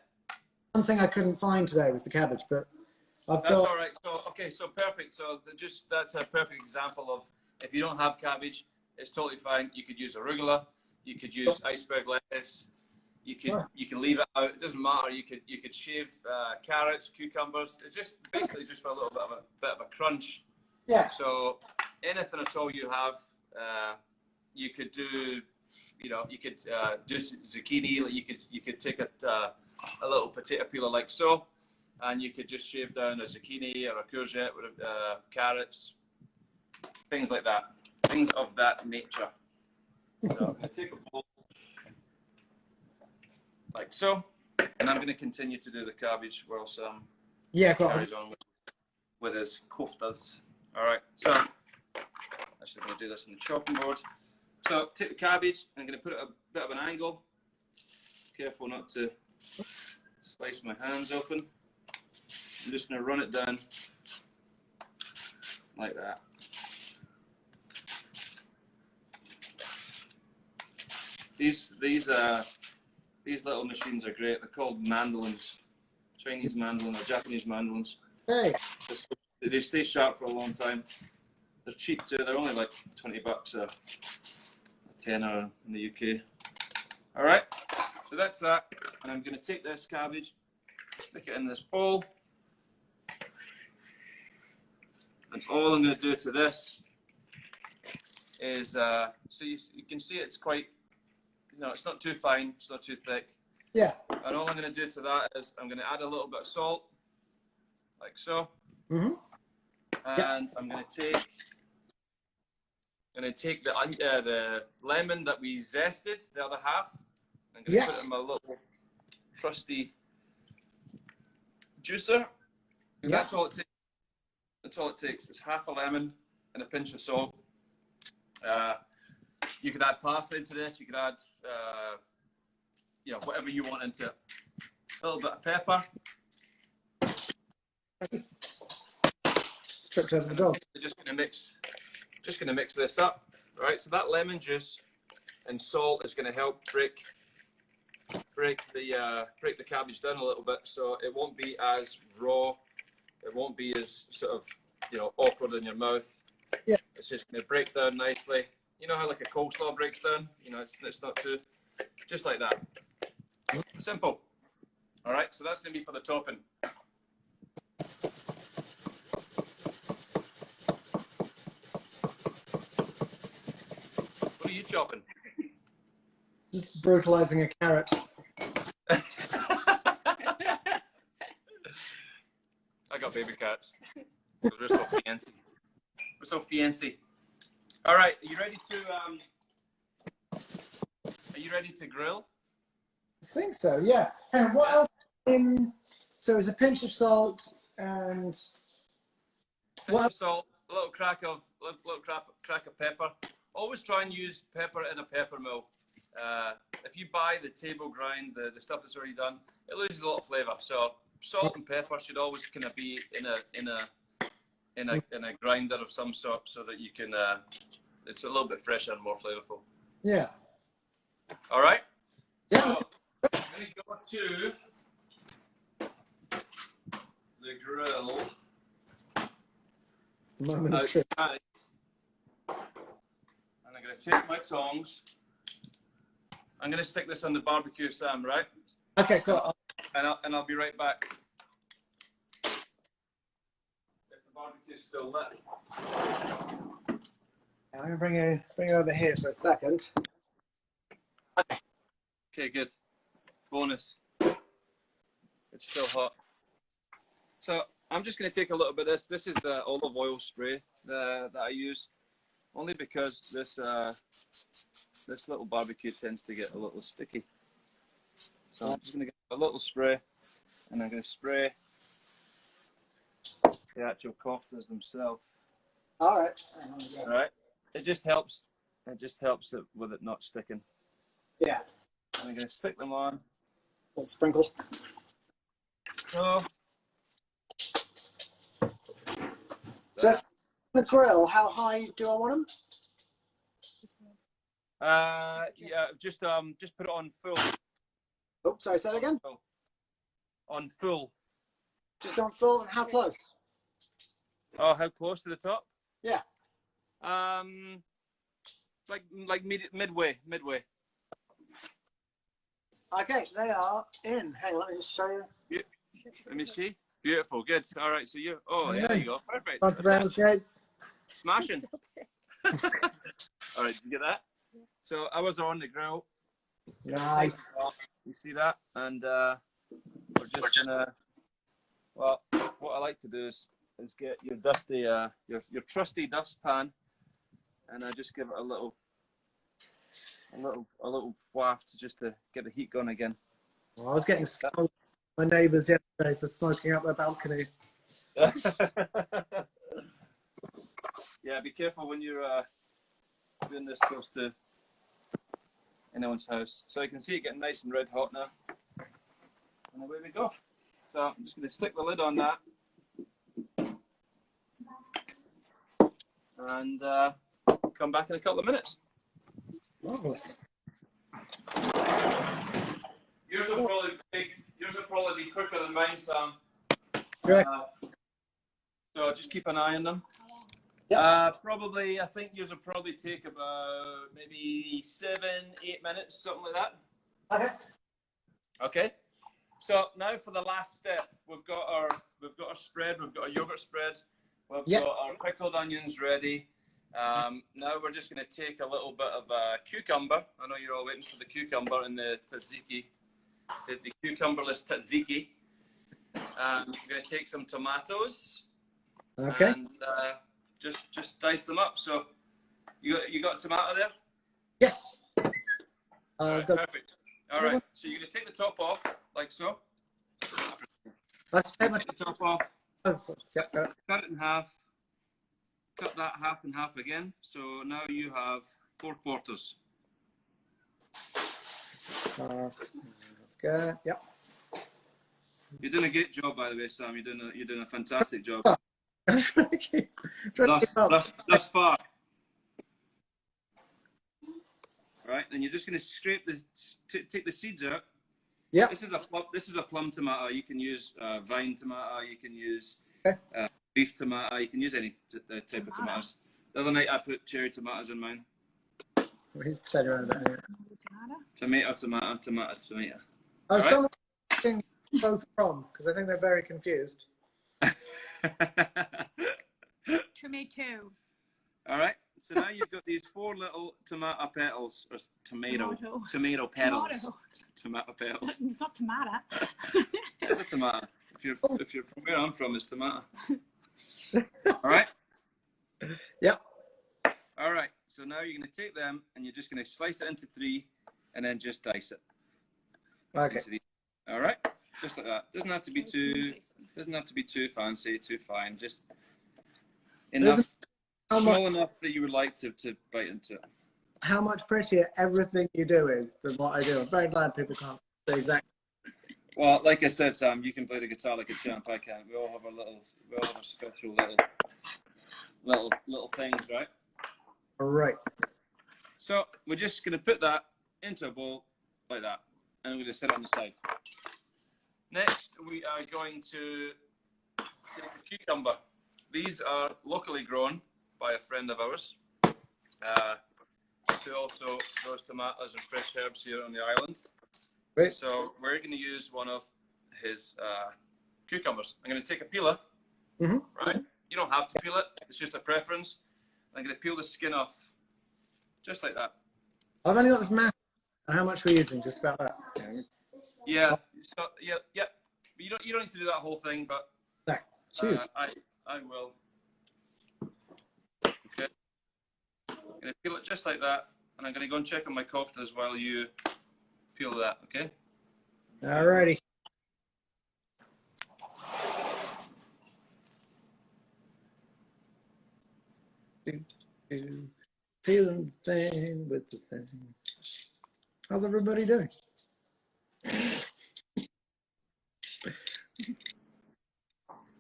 One thing I couldn't find today was the cabbage, but That's all right. So perfect. So that's a perfect example of if you don't have cabbage, it's totally fine. You could use arugula, you could use iceberg lettuce, you can leave it out. It doesn't matter. You could shave carrots, cucumbers. It's just basically just for a little bit of a crunch. Yeah. So anything at all you have, you could do. You could do zucchini. You could take a little potato peeler like so, and you could just shave down a zucchini or a courgette with carrots, things like that, things of that nature. So I'm going to take a bowl like so, and I'm going to continue to do the cabbage while Sam carries on with his koftas. All right, so actually I'm going to do this on the chopping board. So take the cabbage, I'm going to put it at a bit of an angle. Careful not to slice my hands open. I'm just going to run it down like that. These little machines are great. They're called mandolins, Chinese mandolin or Japanese mandolins. Hey. They stay sharp for a long time. They're cheap too. They're only like $20 a tenner in the UK. All right, so that's that. And I'm going to take this cabbage, stick it in this bowl, and all I'm going to do to this is so you can see it's quite. It's not too fine, it's not too thick. Yeah. And all I'm going to do to that is I'm going to add a little bit of salt, like so. Mm-hmm. And I'm going to take the lemon that we zested, the other half. I'm going to put it in my little trusty juicer. And that's all it takes. That's all it takes. It's half a lemon and a pinch of salt. You could add parsley into this. You could add, whatever you want into it. A little bit of pepper. Stripped over the dog. Just gonna mix this up. All right. So that lemon juice and salt is going to help break the cabbage down a little bit, so it won't be as raw. It won't be as sort of awkward in your mouth. Yeah. It's just going to break down nicely. You know how like a coleslaw breaks down? It's not too, just like that. Simple. All right, so that's going to be for the topping. What are you chopping? Just brutalizing a carrot. I got baby carrots. We're so fancy. We're so fancy. All right, are you ready to grill? I think so, yeah. And what else? So it's a pinch of salt and Pinch of salt, a little crack of pepper. Always try and use pepper in a pepper mill. If you buy the table grind, the stuff that's already done, it loses a lot of flavor. So salt and pepper should always kind of be in a grinder of some sort, so that you can it's a little bit fresher and more flavorful. Yeah. All right. Yeah. So, I'm going to go to the grill. Moment of truth. And I'm going to take my tongs. I'm going to stick this on the barbecue, Sam, right? Okay, cool. And I'll be right back. If the barbecue's still lit. I'm going to bring you over here for a second. Okay, good. Bonus. It's still hot. So I'm just going to take a little bit of this. This is olive oil spray that I use, only because this little barbecue tends to get a little sticky. So I'm just going to get a little spray, and I'm going to spray the actual koftas themselves. All right. All right. It just helps. It just helps it with it not sticking. Yeah. And I'm going to stick them on. Little sprinkle. So that's the grill. How high do I want them? yeah, just put it on full. Oh, sorry, say that again. On full. Just on full, and how close? Oh, how close to the top? Yeah. Like midway. Okay, they are in. Hang on, let me just show you. Yeah. Let me see. Beautiful, good. All right, so you. Oh, yeah, there you go. Perfect. Lots of round shapes. Smashing. All right, did you get that? So I was on the grill. Nice. You see that? And we're just gonna. Well, what I like to do is get your dusty, your trusty dust pan, and I just give it a little waft just to get the heat going again. Well, I was getting scolded by my neighbours yesterday for smoking up their balcony. Yeah, be careful when you're doing this close to anyone's house. So you can see it getting nice and red hot now. And away we go. So I'm just going to stick the lid on that. And come back in a couple of minutes. Marvelous. Yours will probably be quicker than mine, Sam. Correct. So just keep an eye on them. Yeah. Probably, I think yours will probably take about maybe 7-8 minutes, something like that. Okay. Okay. So now for the last step, we've got our spread. We've got a yogurt spread. We've got our pickled onions ready. Now we're just going to take a little bit of cucumber. I know you're all waiting for the cucumber and the tzatziki, the cucumberless tzatziki. We're going to take some tomatoes. Okay. And just dice them up. So you got tomato there? Yes. Right, perfect. All right. So you're going to take the top off, like so. Let's take the top off. Yep. Cut it in half. Cut that half in half again. So now you have 4 quarters. Okay. Yep. You're doing a great job, by the way, Sam. You're doing a fantastic job. Thus far. Right, then you're just going to scrape take the seeds out. Yeah. This is a plum tomato. You can use vine tomato. You can use Okay. Beef tomato. You can use any type of tomatoes. The other night I put cherry tomatoes in mine. He's turning around about here. Tomato. Oh, Right? someone asking both from, because I think they're very confused. Tomato. All right. So now you've got these 4 little tomato petals, or tomato petals. Tomato petals. It's not tomato. It's a tomato. If you're from where I'm from, it's tomato. All right. Yep. All right. So now you're going to take them and you're just going to slice it into 3, and then just dice it. Okay. All right. Just like that. Doesn't have to be too fancy, too fine. Just enough. Small enough that you would like to bite into it. How much prettier everything you do is than what I do. I'm very glad people can't say exactly. Well, like I said, Sam, you can play the guitar like a champ. I can. We all have our special little things, right? All right. So we're just going to put that into a bowl like that, and we're going to set it on the side. Next, we are going to take a cucumber. These are locally grown by a friend of ours, who also grows tomatoes and fresh herbs here on the island. Great. So we're going to use one of his cucumbers. I'm going to take a peeler, right? You don't have to peel it. It's just a preference. I'm going to peel the skin off, just like that. I've only got this math. And how much we're using? Just about that. Yeah. So yeah. But you don't need to do that whole thing, but no. It's huge. I will. Okay. I'm going to peel it just like that, and I'm going to go and check on my koftas while you peel that, okay? Alrighty. Peeling the thing with the thing. How's everybody doing?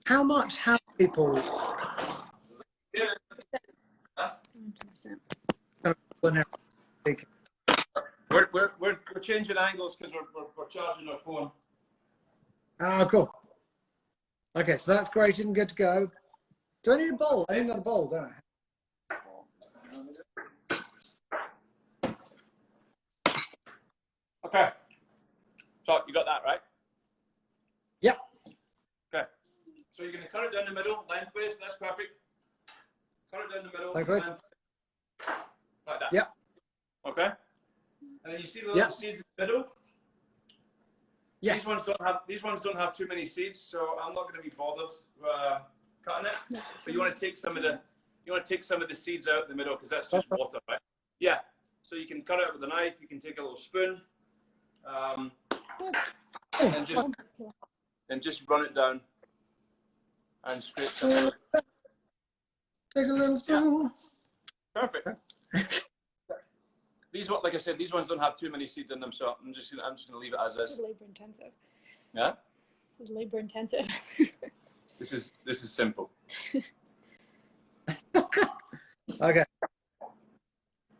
How much have people? We're changing angles because we're charging our phone. Oh, cool. Okay, so that's great and good to go. Do I need a bowl? I need another bowl, don't I? Okay. So you got that, right? Yep. Okay. So you're going to cut it down the middle, lengthways. That's perfect. Cut it down the middle. Lengthways? Like that. Yep. Okay. And then you see the little seeds in the middle? Yes. These ones don't have too many seeds, so I'm not going to be bothered cutting it. No. But you want to take some of the seeds out in the middle because that's just water, right? Yeah. So you can cut it with a knife. You can take a little spoon, and just run it down and scrape it. Take a little spoon. Perfect. These, like I said, these ones don't have too many seeds in them, so I'm just gonna leave it as is. Labor intensive. Yeah. Labor intensive. This is simple. Okay.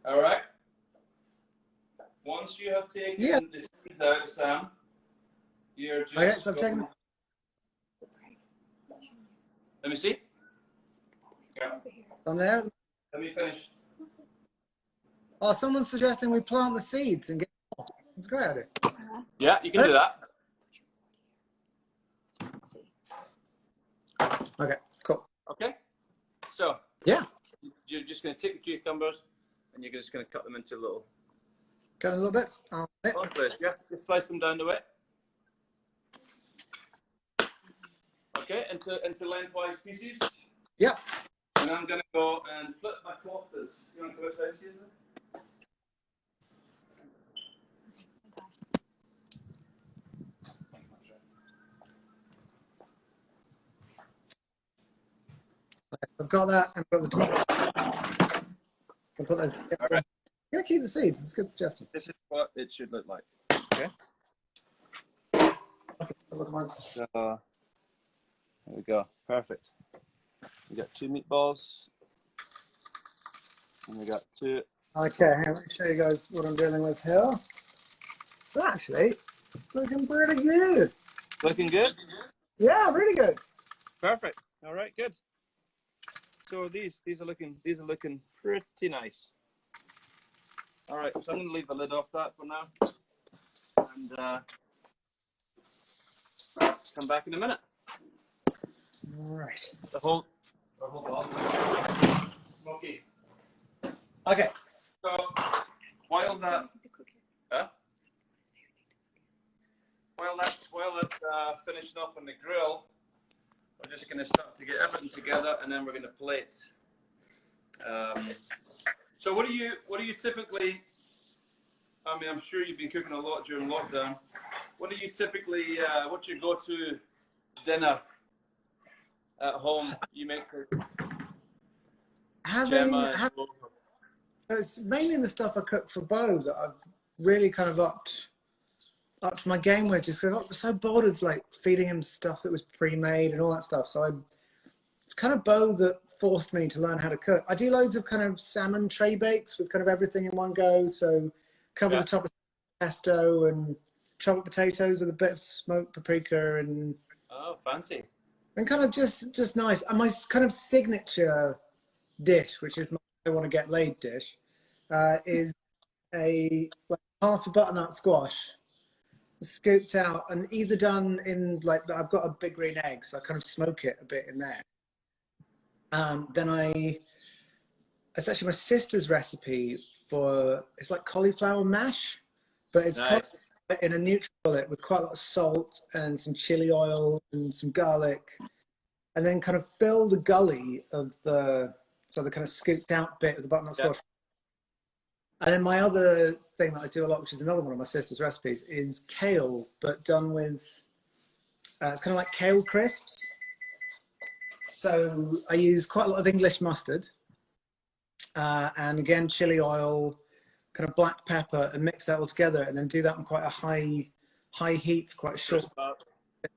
All right. Once you have taken the seeds out, Sam, you're just. Okay, so I'm taking. Let me see. Yeah. I'm there. Let me finish. Oh, someone's suggesting we plant the seeds and get. That's a great idea. Yeah, you can do that. Okay, cool. Okay. So. Yeah. You're just going to take the cucumbers and you're just going to cut them into little. Cut a little bits. Yeah, just slice them down the way. Okay, into lengthwise pieces. Yep. And I'm going to go and flip my koftas. You want to come outside, Susan? I've got that. I've got the tomato. I'll put those together. Right. I'm going to keep the seeds. It's a good suggestion. This is what it should look like. Okay. So, there we go. Perfect. We got 2 meatballs. And we got 2. Okay, let me show you guys what I'm dealing with here. It's actually looking pretty good. Looking good? Yeah, really good. Perfect. All right, good. So these are looking pretty nice. All right, so I'm going to leave the lid off that for now, and come back in a minute. All right. The whole bottle. Smoky. Okay. So while that's finishing off on the grill, we're just going to start to get everything together, and then we're going to plate. So what do you typically? I mean, I'm sure you've been cooking a lot during lockdown. What do you typically? What's your go-to dinner at home? You make it's mainly the stuff I cook for Bo that I've really kind of upped my game with. Just 'cause I got so bored of like feeding him stuff that was pre-made and all that stuff. So it's kind of Bo that forced me to learn how to cook. I do loads of kind of salmon tray bakes with kind of everything in one go. So cover the top of pesto and chopped potatoes with a bit of smoked paprika and fancy. And kind of just nice. And my kind of signature dish, which is my I want to get laid dish, is half a butternut squash scooped out and either done in I've got a big green egg, so I kind of smoke it a bit in there. Then it's actually my sister's recipe it's like cauliflower mash, but it's nice. In a neutral with quite a lot of salt and some chili oil and some garlic, and then kind of fill the gully of the kind of scooped out bit of the butternut squash. And then my other thing that I do a lot, which is another one of my sister's recipes, is kale, but done with, it's kind of like Kale Crisps. So I use quite a lot of English mustard, and again, chili oil, kind of black pepper, and mix that all together, and then do that on quite a high heat for quite a short,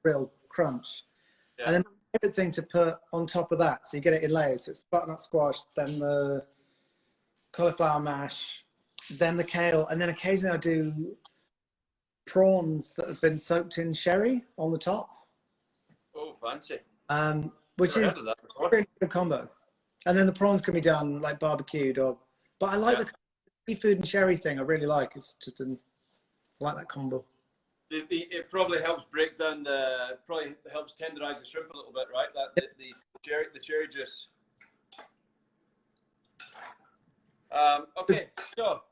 real crunch. Yeah. And then my favorite thing to put on top of that, so you get it in layers. So it's the butternut squash, then the cauliflower mash, then the kale, and then occasionally I do prawns that have been soaked in sherry on the top. Oh, fancy. Which is a really good combo. And then the prawns can be done like barbecued but I like the seafood and sherry thing. I really like. It's just I like that combo. It probably helps break down probably helps tenderize the shrimp a little bit, right? The cherry juice. Okay, so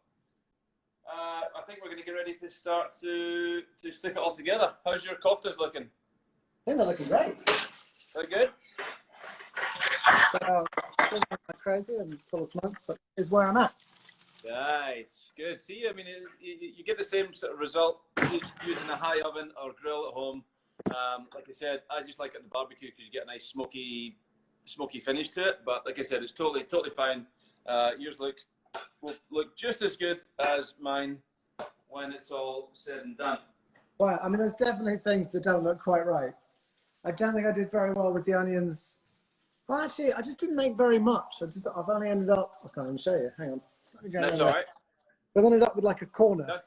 I think we're going to get ready to start to stick it all together. How's your koftas looking? I think they're looking great. They're good. Crazy and full of smoke, but is where I'm at. Nice, good. See, I mean, you get the same sort of result using a high oven or grill at home. Like I said, I just like it in the barbecue because you get a nice smoky smoky finish to it. But like I said, it's totally fine. Yours will look just as good as mine when it's all said and done. Well, I mean, there's definitely things that don't look quite right. I don't think I did very well with the onions. Well, actually, I just didn't make very much. I've only ended up. I can't even show you. Hang on. That's all right. I've ended up with like a corner.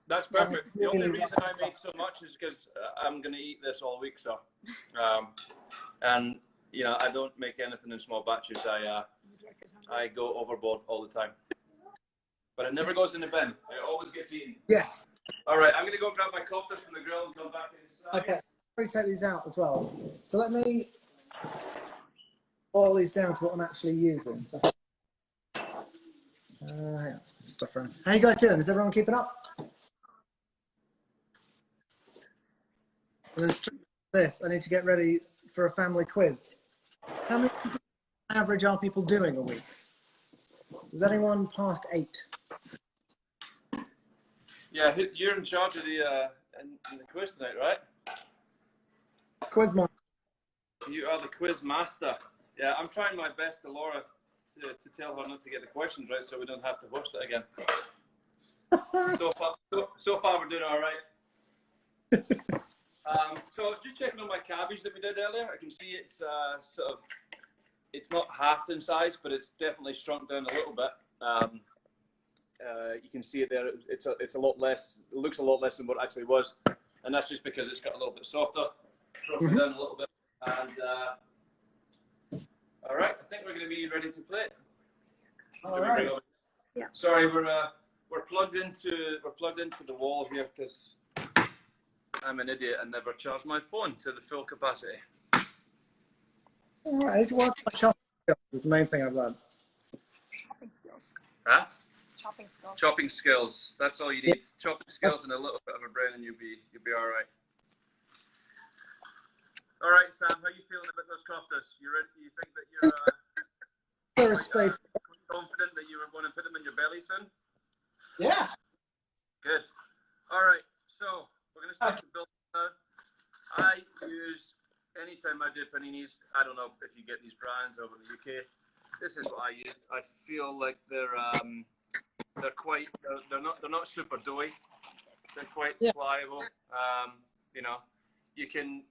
That's perfect. The only reason I made so much is because I'm going to eat this all week. So, and you know, I don't make anything in small batches. I go overboard all the time. But it never goes in the bin. It always gets eaten. Yes. All right, I'm going to go grab my koftas from the grill and come back inside. Okay. Let me take these out as well. So let me boil these down to what I'm actually using. So, hang on, stuff around. How you guys doing? Is everyone keeping up? And then this, I need to get ready for a family quiz. How many people on average are people doing a week? Is anyone past 8? Yeah, you're in charge of the quiz tonight, right? Quiz master. You are the quiz master. Yeah, I'm trying my best to Laura to tell her not to get the questions right, so we don't have to host it again. So far, we're doing all right. So just checking on my cabbage that we did earlier. I can see it's it's not halved in size, but it's definitely shrunk down a little bit. You can see it there. It's a lot less. It looks a lot less than what it actually was, and that's just because it's got a little bit softer. Drop it down a little bit, and all right. I think we're going to be ready to play. All right. Yeah. Sorry, we're plugged into the wall here because I'm an idiot and never charged my phone to the full capacity. All right. I need to work on my chopping skills. Is the main thing I've learned. Chopping skills. Huh? Chopping skills. Chopping skills. That's all you need. Yeah. Chopping skills and a little bit of a brain, and you'll be all right. All right, Sam. How you feeling about those koftas? You ready? You think that you're confident that you were going to put them in your belly soon? Yeah. Good. All right. So we're going to start the build now. I use anytime I do paninis. I don't know if you get these brands over in the UK. This is what I use. I feel like they're not super doughy. They're quite pliable. You know, you can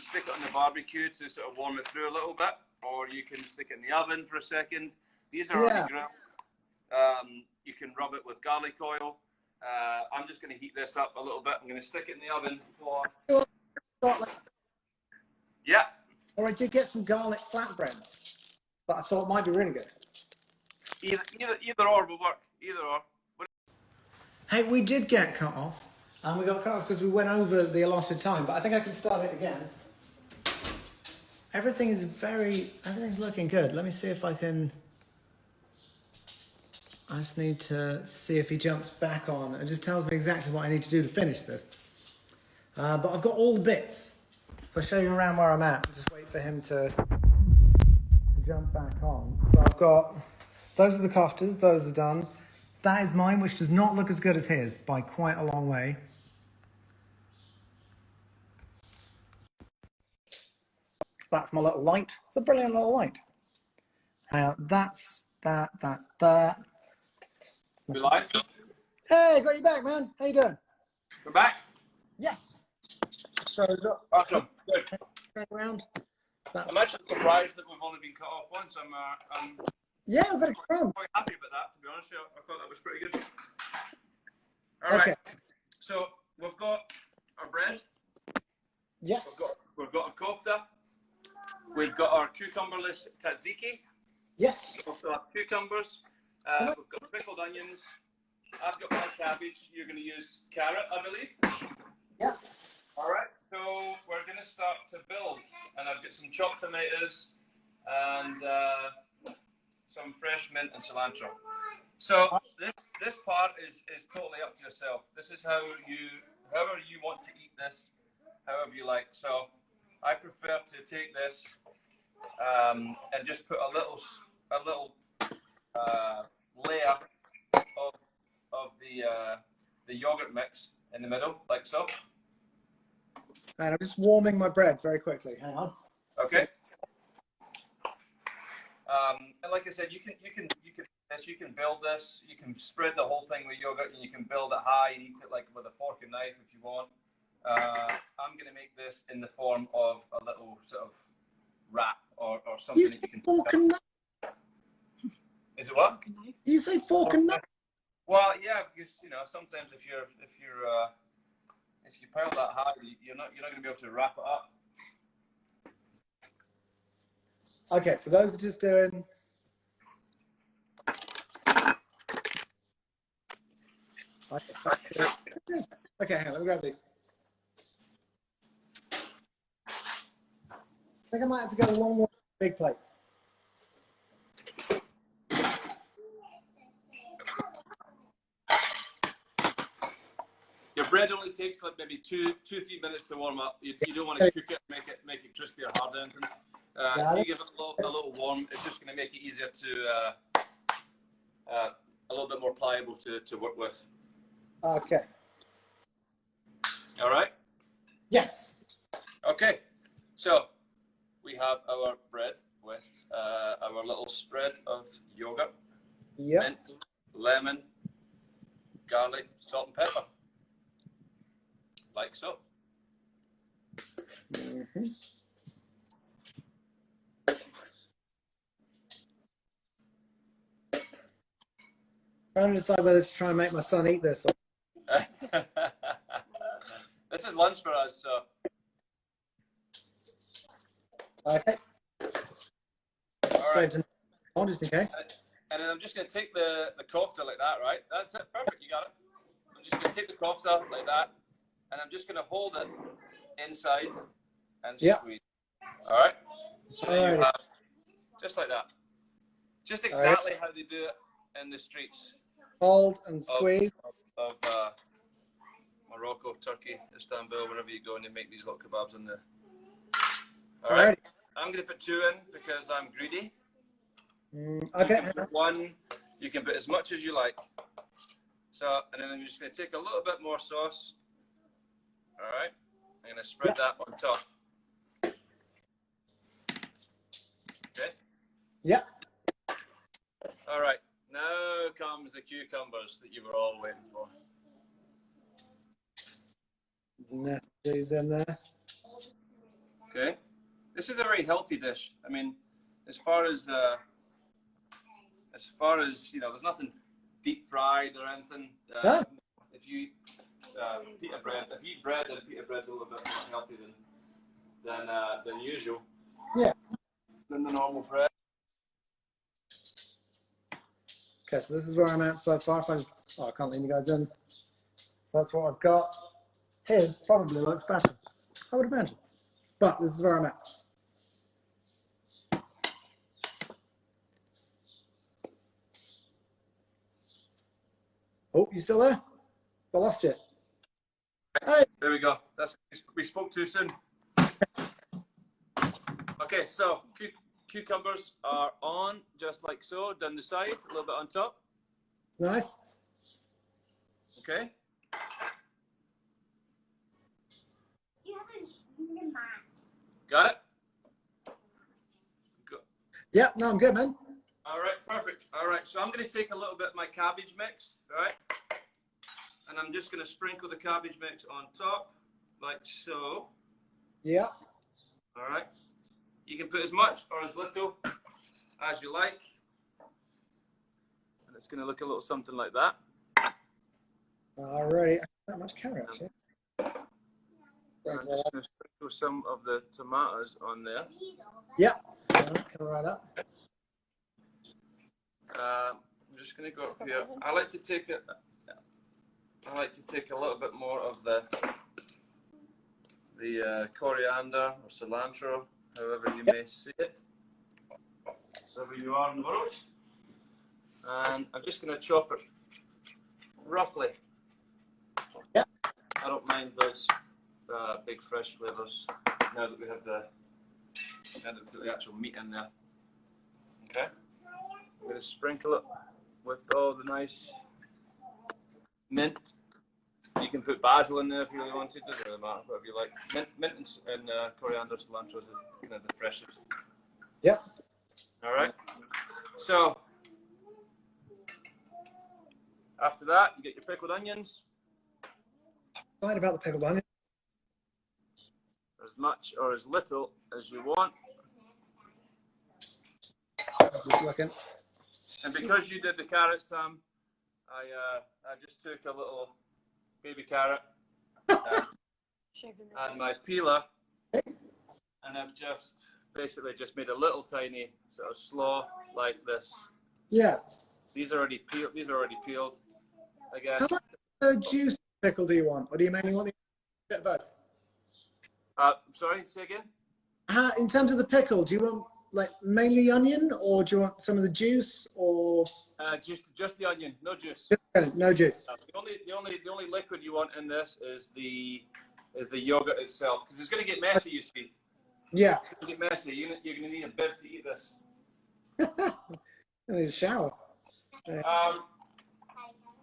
stick it on the barbecue to sort of warm it through a little bit, or you can stick it in the oven for a second. These are already grilled. You can rub it with garlic oil. I'm just going to heat this up a little bit. I'm going to stick it in the oven for. Yeah. Or I did get some garlic flatbreads that I thought might be really good. Either or will work. Either or. Hey, we did get cut off. And we got cut off because we went over the allotted time, but I think I can start it again. Everything's looking good. Let me see if I can. I just need to see if he jumps back on. It just tells me exactly what I need to do to finish this. But I've got all the bits. I'll show you around where I'm at. Just wait for him to jump back on. So I've got, those are the koftas, those are done. That is mine, which does not look as good as his by quite a long way. That's my little light. It's a brilliant little light. That's that. We live? Hey, got you back, man. How you doing? We're back? Yes. So, awesome. Good. Turn around. I'm actually surprised that we've only been cut off once. I'm very quite happy about that, to be honest. I thought that was pretty good. All right. So we've got our bread. Yes. We've got a kofta. We've got our cucumberless tzatziki. Yes. We've got cucumbers. We've got pickled onions. I've got my cabbage. You're going to use carrot, I believe. Yeah. All right. So we're going to start to build, and I've got some chopped tomatoes and some fresh mint and cilantro. So this part is totally up to yourself. This is however you want to eat this, however you like. So I prefer to take this and just put a little layer of the yogurt mix in the middle, like so. And I'm just warming my bread very quickly. Hang on. Okay. And like I said, you can build this. You can spread the whole thing with yogurt, and you can build it high and eat it like with a fork and knife if you want. I'm going to make this in the form of a little sort of wrap or something that you can. Fork and knife? Is it what? You say fork and knife? Well, yeah, because sometimes if you pile that high, you're not going to be able to wrap it up. Okay, so those are just doing. Okay, hang on, let me grab these. I think I might have to go a long way with big plates. Your bread only takes like maybe 2-3 minutes to warm up. You don't want to cook it, make it crispy or hard or anything. If you give it a little warm, it's just going to make it easier to a little bit more pliable to work with. Okay. All right. Yes. Okay. So we have our bread with our little spread of yogurt, mint, lemon, garlic, salt, and pepper, like so. Mm-hmm. Trying to decide whether to try and make my son eat this. This is lunch for us, so. Okay. All right. On just in case. And then I'm just going to take the kofta like that, right? That's it. Perfect. You got it. I'm just going to take the kofta like that, and I'm just going to hold it inside and squeeze. All right? So you have, just like that. Just exactly how they do it in the streets. Hold and squeeze. Of Morocco, Turkey, Istanbul, wherever you go and they make these little kebabs in there. All right. I'm going to put 2 in because I'm greedy. Okay. You can put 1. You can put as much as you like. So, and then I'm just going to take a little bit more sauce. All right. I'm going to spread that on top. Okay. Yep. All right. Now comes the cucumbers that you were all waiting for. These in there. Okay. This is a very healthy dish. I mean, as far as there's nothing deep fried or anything. If you pita bread, if you eat bread, then pita bread's a little bit more healthy than usual. Yeah. Than the normal bread. Okay, so this is where I'm at so far. I can't leave you guys in. So that's what I've got. His probably looks better, I would imagine. But this is where I'm at. Oh, you still there? I lost you. Hey. There we go. We spoke too soon. Okay, so cucumbers are on just like so, down the side, a little bit on top. Nice. Okay. Got it? Good. Yep, no, I'm good, man. All right, perfect. All right, so I'm going to take a little bit of my cabbage mix, all right? And I'm just going to sprinkle the cabbage mix on top, like so. Yep. All right. You can put as much or as little as you like. And it's going to look a little something like that. Alrighty. That much carrot, actually. I'm just going to sprinkle some of the tomatoes on there. Yep. Come right up. I'm just going to go up here. I like to take a little bit more of the coriander or cilantro, however you may see it, wherever you are in the world. And I'm just going to chop it roughly. Yeah. I don't mind those big fresh flavors now that we have the actual meat in there. Okay. I'm going to sprinkle it with all the nice mint. You can put basil in there if you really want to. It doesn't really matter, whatever you like. Mint and coriander, cilantro is kind of the freshest. Yep. All right. So after that, you get your pickled onions. Excited about the pickled onion. As much or as little as you want. Just looking. And because you did the carrot, Sam, I just took a little baby carrot and my peeler, and I've just basically just made a little tiny sort of slaw like this. Yeah. These are already peeled. These are already peeled. Again. How much juice pickle do you want, or do you mainly want the bit of both? Sorry, say again. In terms of the pickle, do you want like mainly onion, or do you want some of the juice, or just the onion, no juice. No juice. The only liquid you want in this is the yogurt itself, because it's going to get messy. You see. Yeah. It's going to get messy. You're going to need a bib to eat this. I need a shower.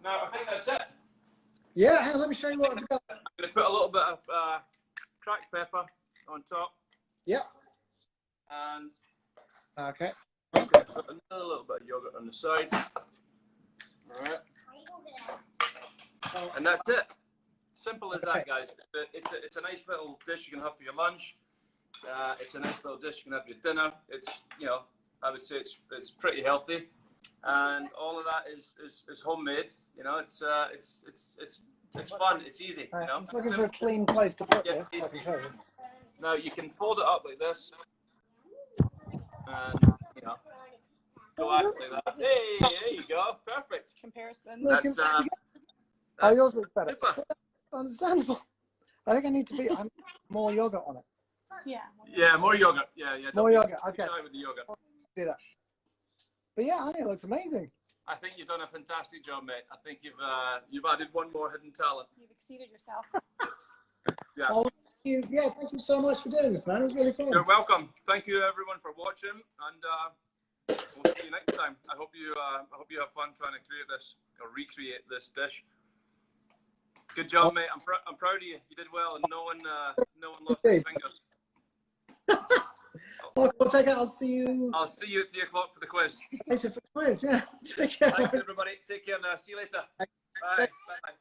No, I think that's it. Yeah, hang on, let me show you what I've got. I'm going to put a little bit of cracked pepper on top. Yep. And okay. I'm going to put another little bit of yogurt on the side. All right. And that's it. Simple as that, guys. It's a nice little dish you can have for your lunch. It's a nice little dish you can have for your dinner. It's, you know, I would say it's pretty healthy, and all of that is homemade. You know, it's fun. It's easy. You know, I'm just looking for a clean place to put this. So I can show you. Now you can fold it up like this, and you know, go at it like that. Hey, there you go. Perfect. Comparison. That's oh, yours looks better. super. That's understandable. I think I need to be more yogurt on it. Yeah. Yeah, more yogurt. Yeah. More yogurt. Okay. Try with the yogurt. Do that. But yeah, I think it looks amazing. I think you've done a fantastic job, mate. I think you've added one more hidden talent. You've exceeded yourself. Yeah. Oh, thank you so much for doing this, man. It was really fun. You're welcome. Thank you, everyone, for watching, and we'll see you next time. I hope you have fun trying to create this or recreate this dish. Good job, mate. I'm proud of you. You did well, and no one lost their fingers. Okay, we'll take it. I'll see you. I'll see you at 3 o'clock for the quiz. Later for the quiz. Yeah. Take care. Thanks, everybody. Take care now. See you later. Bye. Bye.